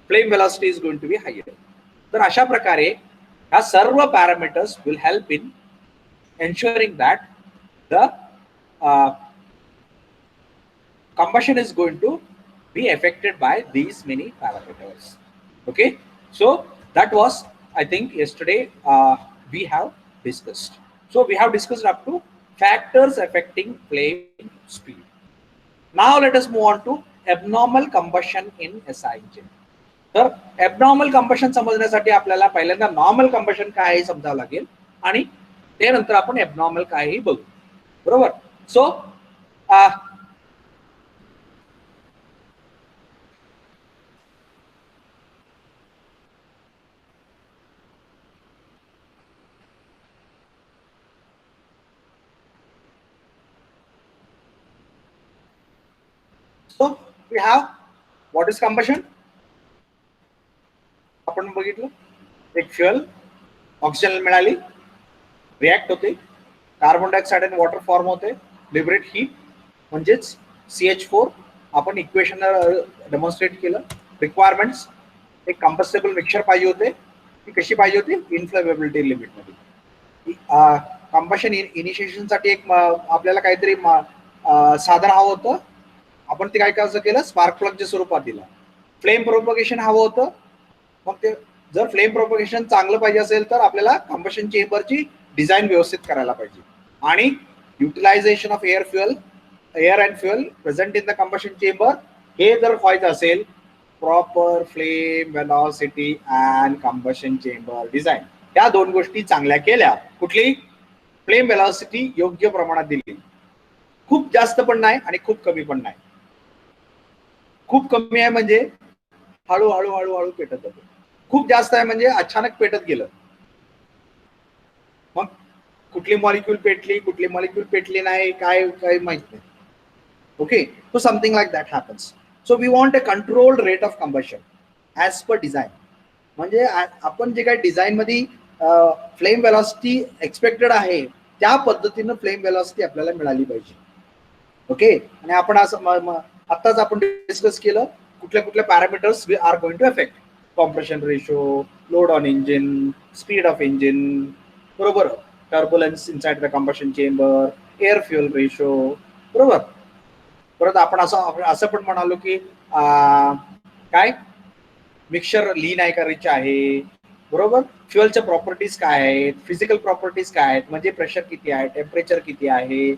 flame velocity is going to be higher. तर अशा प्रकारे ह्या सर्व parameters will help in ensuring that the combustion is going to be affected by these many parameters. Okay, so that was, I think, yesterday we have discussed. So we have discussed up to factors affecting flame speed. Now let us move on to abnormal combustion in SI engine. तर abnormal combustion समजण्यासाठी आपल्याला पहिल्यांदा normal combustion काय आहे समजावं लागेल आणि त्यानंतर आपण ॲबनॉर्मल काय आहे बघू. बरोबर. So we have what is combustion. आपण बघितलं, एक फ्युएल ऑक्सिजन मिळाली, रिॲक्ट होते, कार्बन डायऑक्साइड आणि वॉटर फॉर्म होते, लिबरेट हीट म्हणजेच CH4. आपण इक्वेशन डेमॉन्स्ट्रेट केलं. रिक्वायरमेंट्स, एक कंबस्टेबल मिक्सचर पाहिजे होते. ती कशी पाहिजे होती, इनफ्लेमेबिलिटी लिमिटमध्ये. कंबशन इनिशिएशनसाठी एक आपल्याला काहीतरी साधन हवं होतं. आपण ते काय कसं केलं, स्पार्क प्लगच्या स्वरूपात दिलं. फ्लेम प्रोपगेशन हवं होतं. मग ते जर फ्लेम प्रोपगेशन चांगलं पाहिजे असेल तर आपल्याला कंबशन चेंबरची डिझाईन व्यवस्थित करायला पाहिजे. आणि utilisation of air and fuel present in the combustion chamber हे जर व्हायचं असेल, proper flame velocity and combustion chamber design, या दोन गोष्टी चांगल्या केल्या. कुठली, फ्लेम वेलॉसिटी योग्य प्रमाणात दिली, खूप जास्त पण नाही आणि खूप कमी पण नाही. खूप कमी आहे म्हणजे हळूहळू हळूहळू पेटत जातो. खूप जास्त आहे म्हणजे अचानक पेटत गेलं. मग कुठली मॉलिक्यूल पेटली, कुठली मॉलिक्यूल पेटली नाही, काय काही माहित नाही. Okay, so something like that happens. So we want a controlled rate of combustion as per design. म्हणजे आपण जे काही डिझाईन मध्ये फ्लेम वेलॉसिटी एक्सपेक्टेड आहे त्या पद्धतीनं फ्लेम वेलॉसिटी आपल्याला मिळाली पाहिजे. ओके, आणि आपण असं आत्ताच आपण डिस्कस केलं कुठल्या कुठल्या parameters are going to affect. Compression ratio, load on engine, speed of engine, बरोबर, turbulence inside the combustion chamber, air fuel ratio, बरोबर. परत आपण असं पण म्हणालो की काय मिक्सचर लीन आहे का रिच आहे, बरोबर. फ्युएलच्या प्रॉपर्टीज काय आहेत, फिजिकल प्रॉपर्टीज काय आहेत, म्हणजे प्रेशर किती आहे, टेम्परेचर किती आहे,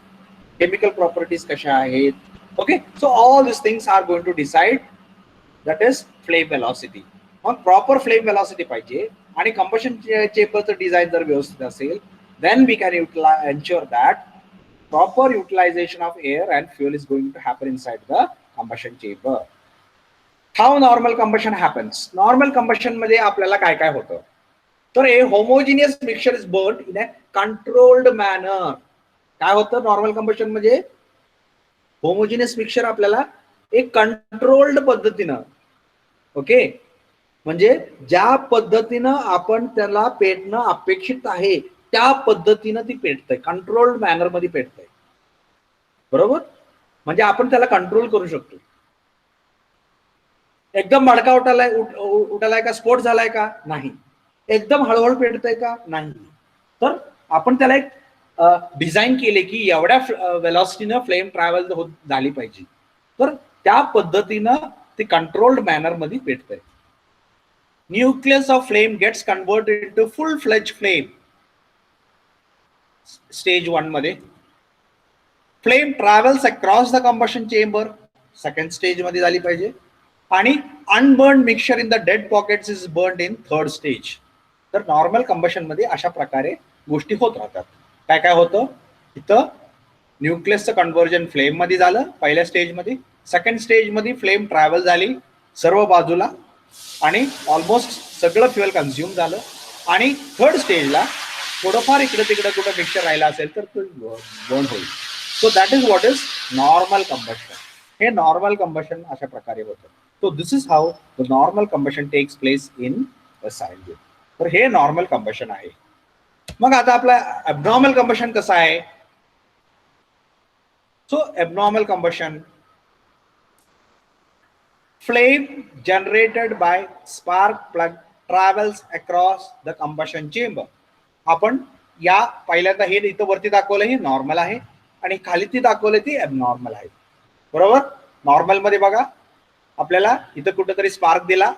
केमिकल प्रॉपर्टीज कशा आहेत. Okay, so all this things are going to decide that is flame velocity. मग प्रॉपर फ्लेम वेलॉसिटी पाहिजे आणि कंबशन चेंबरचं डिझाईन जर व्यवस्थित असेल, then we can ensure that proper utilisation of air and fuel is going to happen inside the combustion chamber. How normal combustion happens. Normal combustion मध्ये आपल्याला काय काय होतं, तर हे homogeneous mixture is burned in a controlled manner. काय होतं normal combustion म्हणजे, होमोजिनियस मिक्सचर आपल्याला एक कंट्रोल्ड पद्धतीनं, ओके, म्हणजे ज्या पद्धतीनं आपण त्याला पेटणं अपेक्षित आहे त्या पद्धतीनं ती पेटतंय, कंट्रोल्ड मॅनर मध्ये पेटतंय. बरोबर, म्हणजे आपण त्याला कंट्रोल करू शकतो. एकदम भडका उठालाय का, स्फोट झालाय का, नाही. एकदम हळूहळू पेटतंय का, नाही. तर आपण त्याला एक डिझाईन केले की एवढ्या वेलॉसिटीनं फ्लेम ट्रॅव्हल झाली पाहिजे, तर त्या पद्धतीनं ते कंट्रोल्ड मॅनर मध्ये पेटतंय. Nucleus of flame gets converted into full fledge flame stage 1 मध्ये. Flame travels across the combustion chamber second stage मध्ये झाली पाहिजे. आणि unburn mixture in the dead pockets is burn in third stage. तर normal combustion मध्ये अशा प्रकारे गोष्टी होत राहतात. काय काय होतं इथं, न्यूक्लियसचं कन्व्हर्जन फ्लेम मध्ये झालं पहिल्या स्टेज मध्ये. सेकंड स्टेज मध्ये फ्लेम ट्रॅव्हल झाली सर्व बाजूला आणि ऑलमोस्ट सगळं फ्युएल कन्झ्युम झालं. आणि थर्ड स्टेजला थोडंफार इकडे तिकडे कुठं मिक्सचर राहिला असेल तर तो बर्न होईल. So that is what is normal combustion. हे नॉर्मल कंबशन अशा प्रकारे होतं. So this is how the normal combustion takes place in a science. तर हे नॉर्मल कंबशन आहे. मग आता आपला ॲबनॉर्मल कंबशन कसं आहे. So abnormal combustion, flame generated by spark plug travels across the combustion chamber. आपण या पहिल्यांदा हे इथं वरती दाखवलं हे नॉर्मल आहे आणि खाली ती दाखवलं ती ॲबनॉर्मल आहे. बरोबर, नॉर्मल मध्ये बघा आपल्याला इथं कुठेतरी स्पार्क दिला,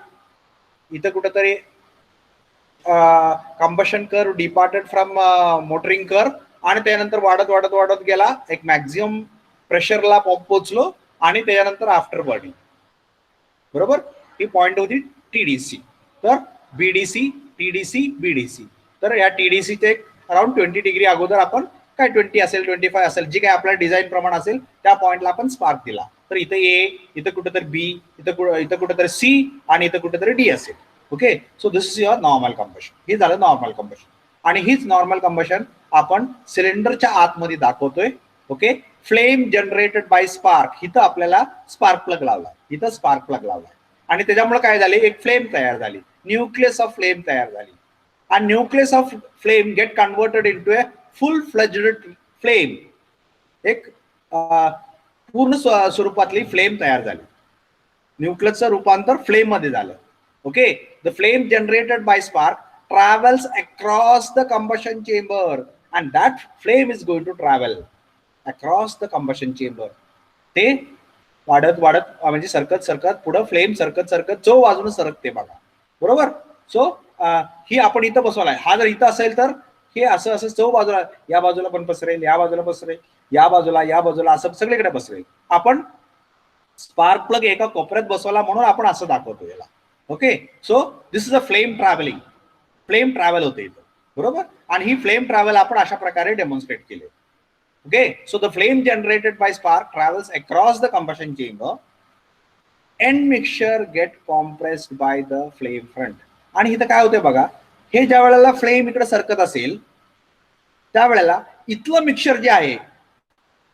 इथं कुठेतरी combustion curve departed from motoring curve आणि त्यानंतर वाढत वाढत वाढत गेला, एक मॅक्झिमम प्रेशरला पोहोचलो आणि त्यानंतर आफ्टर बर्निंग. बरोबर, ही पॉइंट होती टीडीसी. तर बीडीसी टीडीसी बीडीसी. तर या टीडीसीचे अराउंड 20 डिग्री अगोदर आपण काय 20 असेल 25 असेल जे काय आपल्या डिझाईन प्रमाण असेल त्या पॉइंटला आपण स्पार्क दिला. तर इथं ए, इथं कुठेतरी बी, इथं कुठेतरी सी आणि इथं कुठेतरी डी असेल. Okay, so this is your normal combustion. हे झालं नॉर्मल कंबशन. आणि हीच नॉर्मल कंबशन आपण सिलेंडरच्या आतमध्ये दाखवतोय. Okay, flame generated by spark. इथं आपल्याला स्पार्क प्लग लावला, इथं स्पार्क प्लग लावला आणि त्याच्यामुळे काय झाले, एक फ्लेम तयार झाली, न्यूक्लियस ऑफ फ्लेम तयार झाली. आणि nucleus of flame get converted into a full fledged flame. एक पूर्ण स्वरूपातली फ्लेम तयार झाली. न्यूक्लियसचं रूपांतर फ्लेम मध्ये झालं. Okay, the flame generated by spark travels across the combustion chamber and that flame is going to travel across the combustion chamber. ते वाढत वाढत म्हणजे सरकत सरकत पुढे फ्लेम सरकत सरकत जो बाजूने सरकते बघा. बरोबर, सो ही आपण इथं बसवलाय. हा जर इथं असेल तर हे असं असं चौ बाजूला, या बाजूला पण पसरेल, या बाजूला पसरेल, या बाजूला असं सगळीकडे पसरेल. आपण स्पार्क प्लग एका कोपऱ्यात बसवला म्हणून आपण असं दाखवतो याला. Okay, so this is a flame travelling. Flame travel होते इथं. बरोबर, आणि ही फ्लेम ट्रॅव्हल आपण अशा प्रकारे डेमॉन्स्ट्रेट केले. Okay, so the flame generated by spark travels across the combustion chamber. End mixture get compressed by the flame front. आणि इथं काय होते बघा, हे ज्या वेळेला फ्लेम इकडे सरकत असेल त्यावेळेला इथलं मिक्सचर जे आहे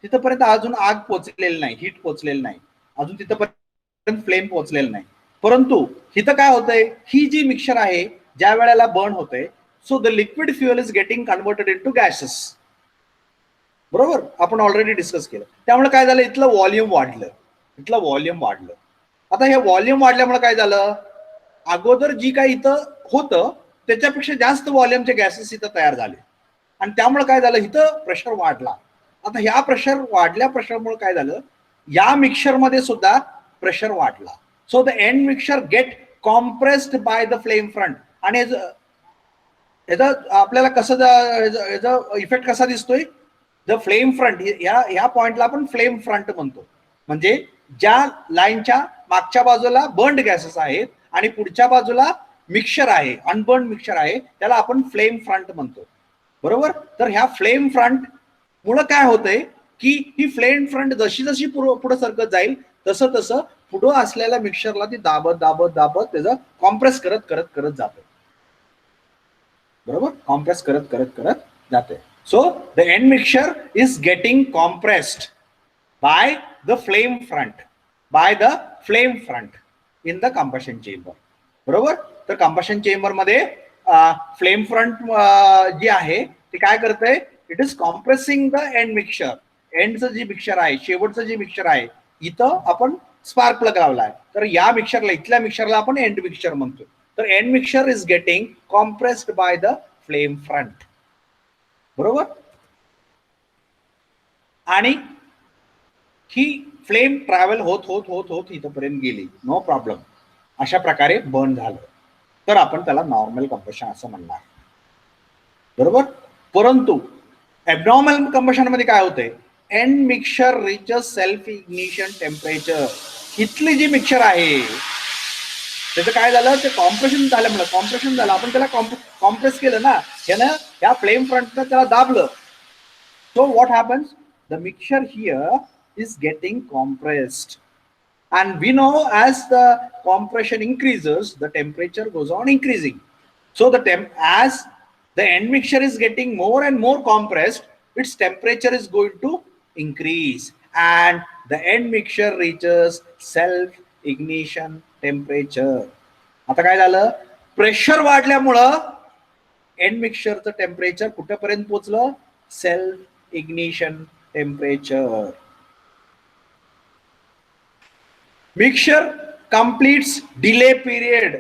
तिथपर्यंत अजून आग पोचलेली नाही, हीट पोचलेली नाही, अजून तिथपर्यंत फ्लेम पोचलेलं नाही. परंतु इथं काय होतंय, ही जी मिक्सचर आहे ज्या वेळेला बर्न होते, so the liquid fuel is getting converted into gases. बरोबर, आपण ऑलरेडी डिस्कस केलं. त्यामुळे काय झालं, इथलं व्हॉल्यूम वाढलं. आता हे व्हॉल्यूम वाढल्यामुळे काय झालं, अगोदर जी काही इथं होतं त्याच्यापेक्षा जास्त व्हॉल्यूमचे गॅसेस इथं तयार झाले आणि त्यामुळे काय झालं, इथं प्रेशर वाढला. आता ह्या प्रेशरमुळे काय झालं, या मिक्सचर मध्ये सुद्धा प्रेशर वाढला. So the end mixture get compressed by the flame front. आणि याचा आपल्याला कसं याचा इफेक्ट कसा दिसतोय, द फ्लेम फ्रंट. या पॉइंटला आपण फ्लेम फ्रंट म्हणतो. म्हणजे ज्या लाईनच्या मागच्या बाजूला बर्न्ड गॅसेस आहेत आणि पुढच्या बाजूला मिक्सचर आहे, अनबर्न मिक्सचर आहे, त्याला आपण फ्लेम फ्रंट म्हणतो. बरोबर, तर ह्या फ्लेम फ्रंट मुळे काय होतंय की ही फ्लेम फ्रंट जशी जशी पुढे सरकत जाईल तसं तसं पुढे असलेल्या मिक्सचरला ती दाबत दाबत दाबत त्याचं कॉम्प्रेस करत करत करत जाते. बरोबर, कॉम्प्रेस करत करत करत जाते. So the end mixture is getting compressed by the flame front in the combustion chamber. बरोबर. तर कंबशन चेंबर मध्ये फ्लेम फ्रंट जी आहे ती काय करते, it is compressing the end mixture. एंडचं जे मिक्सचर आहे, शेवटचं जे मिक्सचर आहे, इथं आपण स्पार्क प्लग लावलाय, तर या मिक्सचरला, इथल्या मिक्सचरला आपण एंड मिक्सचर म्हणतो. तर end mixture is getting compressed by the flame front. बरोबर. आणि ही फ्लेम ट्रॅव्हल होत होत होत होत इथपर्यंत गेली, नो प्रॉब्लेम, अशा प्रकारे बर्न झालं, तर आपण त्याला नॉर्मल कंबशन असं म्हणणार. बरोबर. परंतु ॲबनॉर्मल कंबशन मध्ये काय होतंय, end mixture reaches self ignition temperature. इथली जी मिक्सचर आहे त्याचं काय झालं, ते कॉम्प्रेशन झाल्यामुळे, कॉम्प्रेशन झालं, आपण त्याला कॉम्प्रेस केलं ना, ह्यानं ह्या फ्लेम फ्रंटनं त्याला दाबलं. So what happens? The mixture here is getting compressed, and we know as the compression increases, the temperature goes on increasing. So as the end mixture is getting more and more compressed, its temperature is going to increase, and the end mixture reaches self ignition temperature. आता काय झालं, pressure वाढल्यामुळं end मिक्सचरचं temperature कुठेपर्यंत पोहोचलं, self ignition temperature. Mixture completes delay period.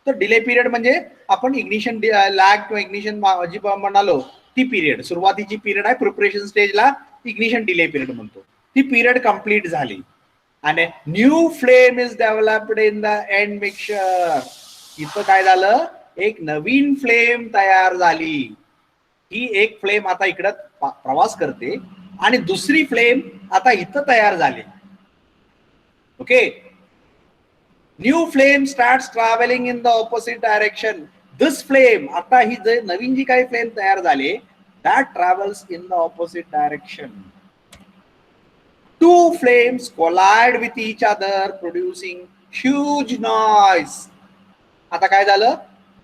तर delay period म्हणजे आपण ignition lag किंवा ignition जी म्हणालो ती पिरियड, सुरुवातीची पिरियड आहे प्रिपरेशन स्टेजला, इग्निशन डिले पिरियड म्हणतो. ती पिरियड कंप्लीट झाली आणि new flame is developed in the end mixture. इथं काय झालं, एक नवीन फ्लेम तयार झाली. ही एक फ्लेम आता इकडं प्रवास करते आणि दुसरी फ्लेम आता इथं तयार झाली. Okay. New flame starts travelling in the opposite direction. This flame, आता ही जे नवीन जी काही फ्लेम तयार झाली, that travels in the opposite direction. Two flames collide with each other, producing huge noise. आता काय झालं,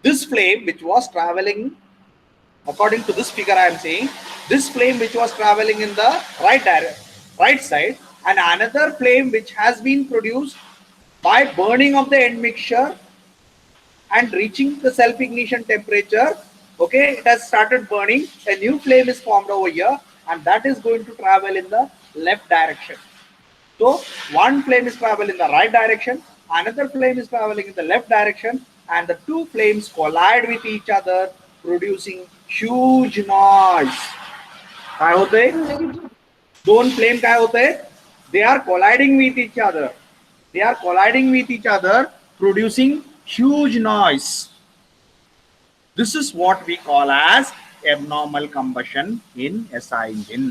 this flame which was traveling, according to this figure I am saying, this flame which was traveling in the right side, and another flame which has been produced by burning of the end mixture and reaching the self ignition temperature. Okay, it has started burning, a new flame is formed over here, and that is going to travel in the left direction. So one flame is traveling in the right direction, another flame is traveling in the left direction, and the two flames collide with each other, producing huge noise. काय होते, दोन flame काय होते, they are colliding with each other, they are colliding with each other, producing huge noise. This is what we call as abnormal combustion in SI engine.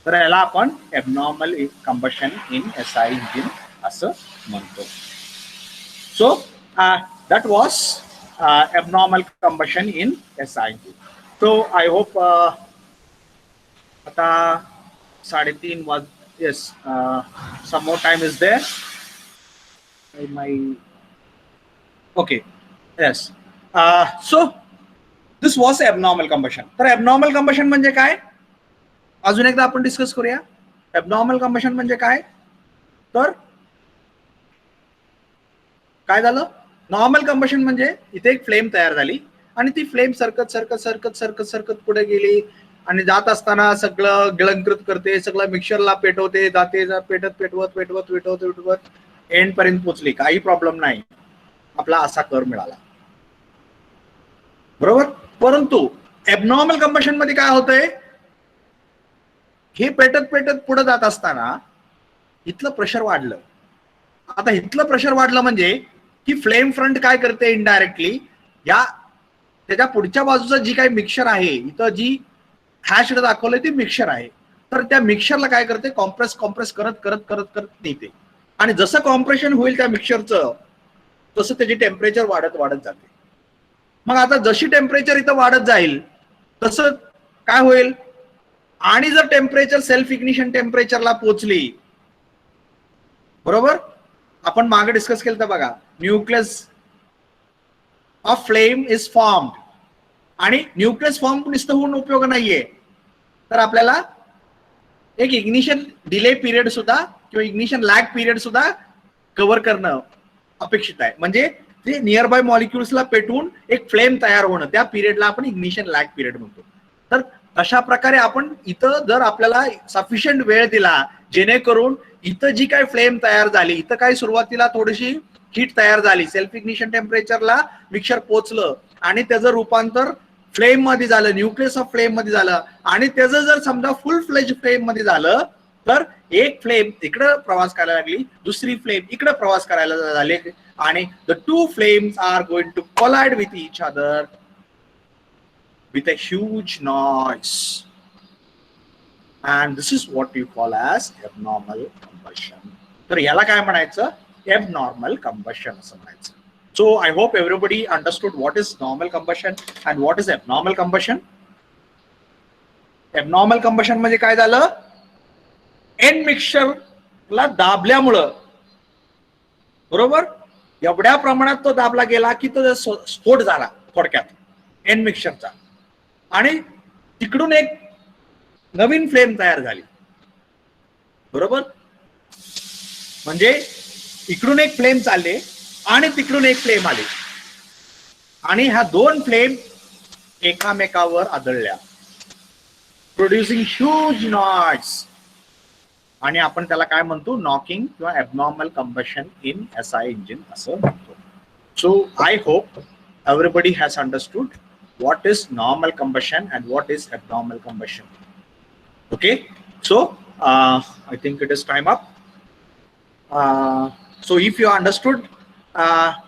तर याला आपण abnormal combustion in SI engine असं म्हणतो. So that was abnormal combustion in SI engine. So I hope आता 3:30 वाज, yes, some more time is there. Okay, yes. So this was abnormal combustion. तर abnormal combustion म्हणजे काय, अजून एकदा आपण डिस्कस करूया. ॲबनॉर्मल कंबशन म्हणजे काय, तर काय झालं, नॉर्मल कंबशन म्हणजे इथे एक फ्लेम तयार झाली आणि ती फ्लेम सरकत सरकत सरकत सरकत सरकत पुढे गेली आणि जात असताना सगळं गिळंकृत करते, सगळं मिक्सरला पेटवते, जाते, पेटत पेटवत पेटवत पेटवत पेटवत एंड पर्यंत पोचली, काही प्रॉब्लेम नाही, आपला असा कर मिळाला. बरोबर. परंतु ॲबनॉर्मल कंबशन मध्ये काय होतंय, हे पेटत पेटत पुढे जात असताना इथलं प्रेशर वाढलं. आता इथलं प्रेशर वाढलं म्हणजे की फ्लेम फ्रंट काय करते, इनडायरेक्टली या त्याच्या पुढच्या बाजूचं जी काही मिक्सचर आहे, इथं जी हॅश दाखवलंय ती मिक्सचर आहे, तर त्या मिक्सचरला काय करते, कॉम्प्रेस कॉम्प्रेस करत करत करत करत नेते. आणि जसं कॉम्प्रेशन होईल त्या मिक्सचरचं तसं त्याची टेम्परेचर वाढत वाढत जाते. मग आता जशी टेम्परेचर इथं वाढत जाईल तसं काय होईल, आणि जर टेम्परेचर सेल्फ इग्निशन टेम्परेचरला पोहोचली, बरोबर, आपण मागे डिस्कस केलं तर बघा, nucleus of flame is formed, आणि न्यूक्लियस फॉर्म नुसतं होऊन उपयोग नाहीये, तर आपल्याला एक इग्निशन डिले पिरियड सुद्धा किंवा इग्निशन लॅग पिरियड सुद्धा कव्हर करणं अपेक्षित आहे. म्हणजे ते नियरबाय मॉलिक्युल्सला पेटवून एक फ्लेम तयार होणं, त्या पिरियडला आपण इग्निशन लॅग पिरियड म्हणतो. तर अशा प्रकारे आपण इथं जर आपल्याला सफिशियंट वेळ दिला जेणेकरून इथं जी काय फ्लेम तयार झाली, इथं काय सुरुवातीला थोडीशी हीट तयार झाली, सेल्फ इग्निशन टेम्परेचरला मिक्सर पोचलं आणि त्याचं रूपांतर फ्लेम मध्ये झालं, न्यूक्लियस ऑफ फ्लेम मध्ये झालं आणि त्याचं जर समजा फुल फ्लेज फ्लेम मध्ये झालं तर एक फ्लेम इकडं प्रवास करायला लागली, दुसरी फ्लेम इकडे प्रवास करायला झाले आणि the two flames are going to collide with each other with a huge noise, and this is what you call as abnormal combustion. तर याला काय म्हणायचं? Abnormal combustion असं म्हणायचं. So I hope everybody understood what is normal combustion and what is abnormal combustion. Abnormal combustion म्हणजे काय झालं? N मिक्सचरला दाबल्यामुळं, बरोबर, एवढ्या प्रमाणात तो दाबला गेला की तो स्फोट झाला थोडक्यात एन मिक्सचरचा आणि तिकडून एक नवीन फ्लेम तयार झाली, बरोबर. म्हणजे इकडून एक फ्लेम चालले आणि तिकडून एक फ्लेम आली आणि ह्या दोन फ्लेम एकामेकावर आदळल्या, प्रोड्युसिंग ह्यूज नॉइज, आणि आपण त्याला काय म्हणतो? नॉकिंग किंवा abnormal combustion in SI engine असं म्हणतो. So I hope everybody has understood what is normal combustion and what is abnormal combustion. Okay, so I think it is time up. So if you understood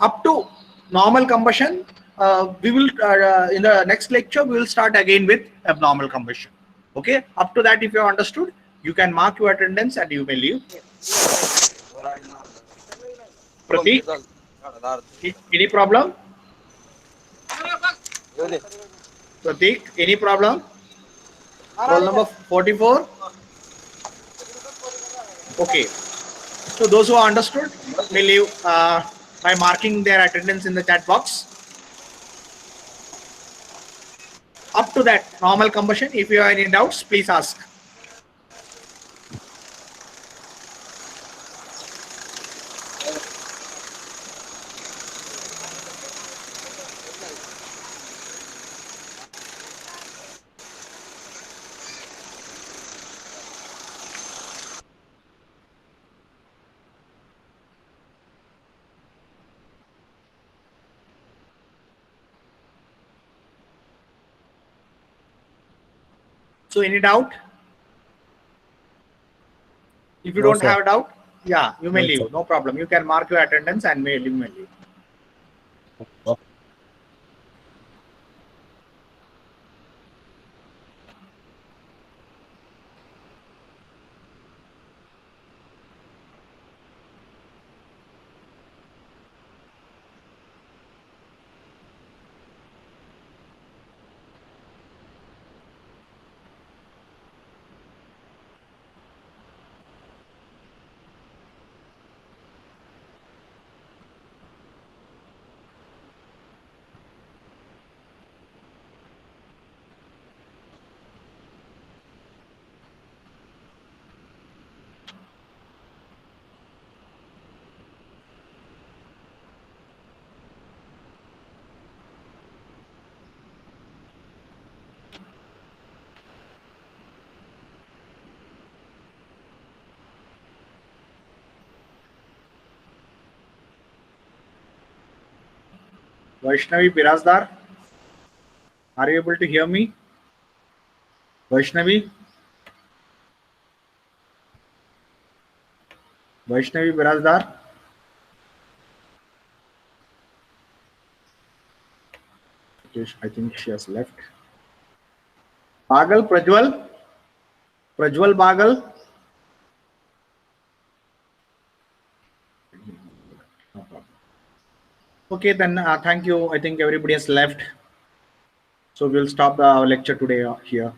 up to normal combustion, we will in the next lecture we will start again with abnormal combustion. Okay, up to that if you understood, you can mark your attendance and you may leave. Pratik, any problem? Pratik, any problem? Roll number 44. Okay, so those who understood may leave by marking their attendance in the chat box. Up to that normal combustion, if you have any doubts, please ask. So any doubt? If you don't have a doubt, yeah, you may leave. No problem. You can mark your attendance and you may leave. Vaishnavi Birazdar, are you able to hear me? Vaishnavi? Vaishnavi Birazdar? I think she has left. Bagal, Prajwal? Prajwal Bagal? No problem. Okay, then thank you. I think everybody has left. So we'll stop the lecture today here.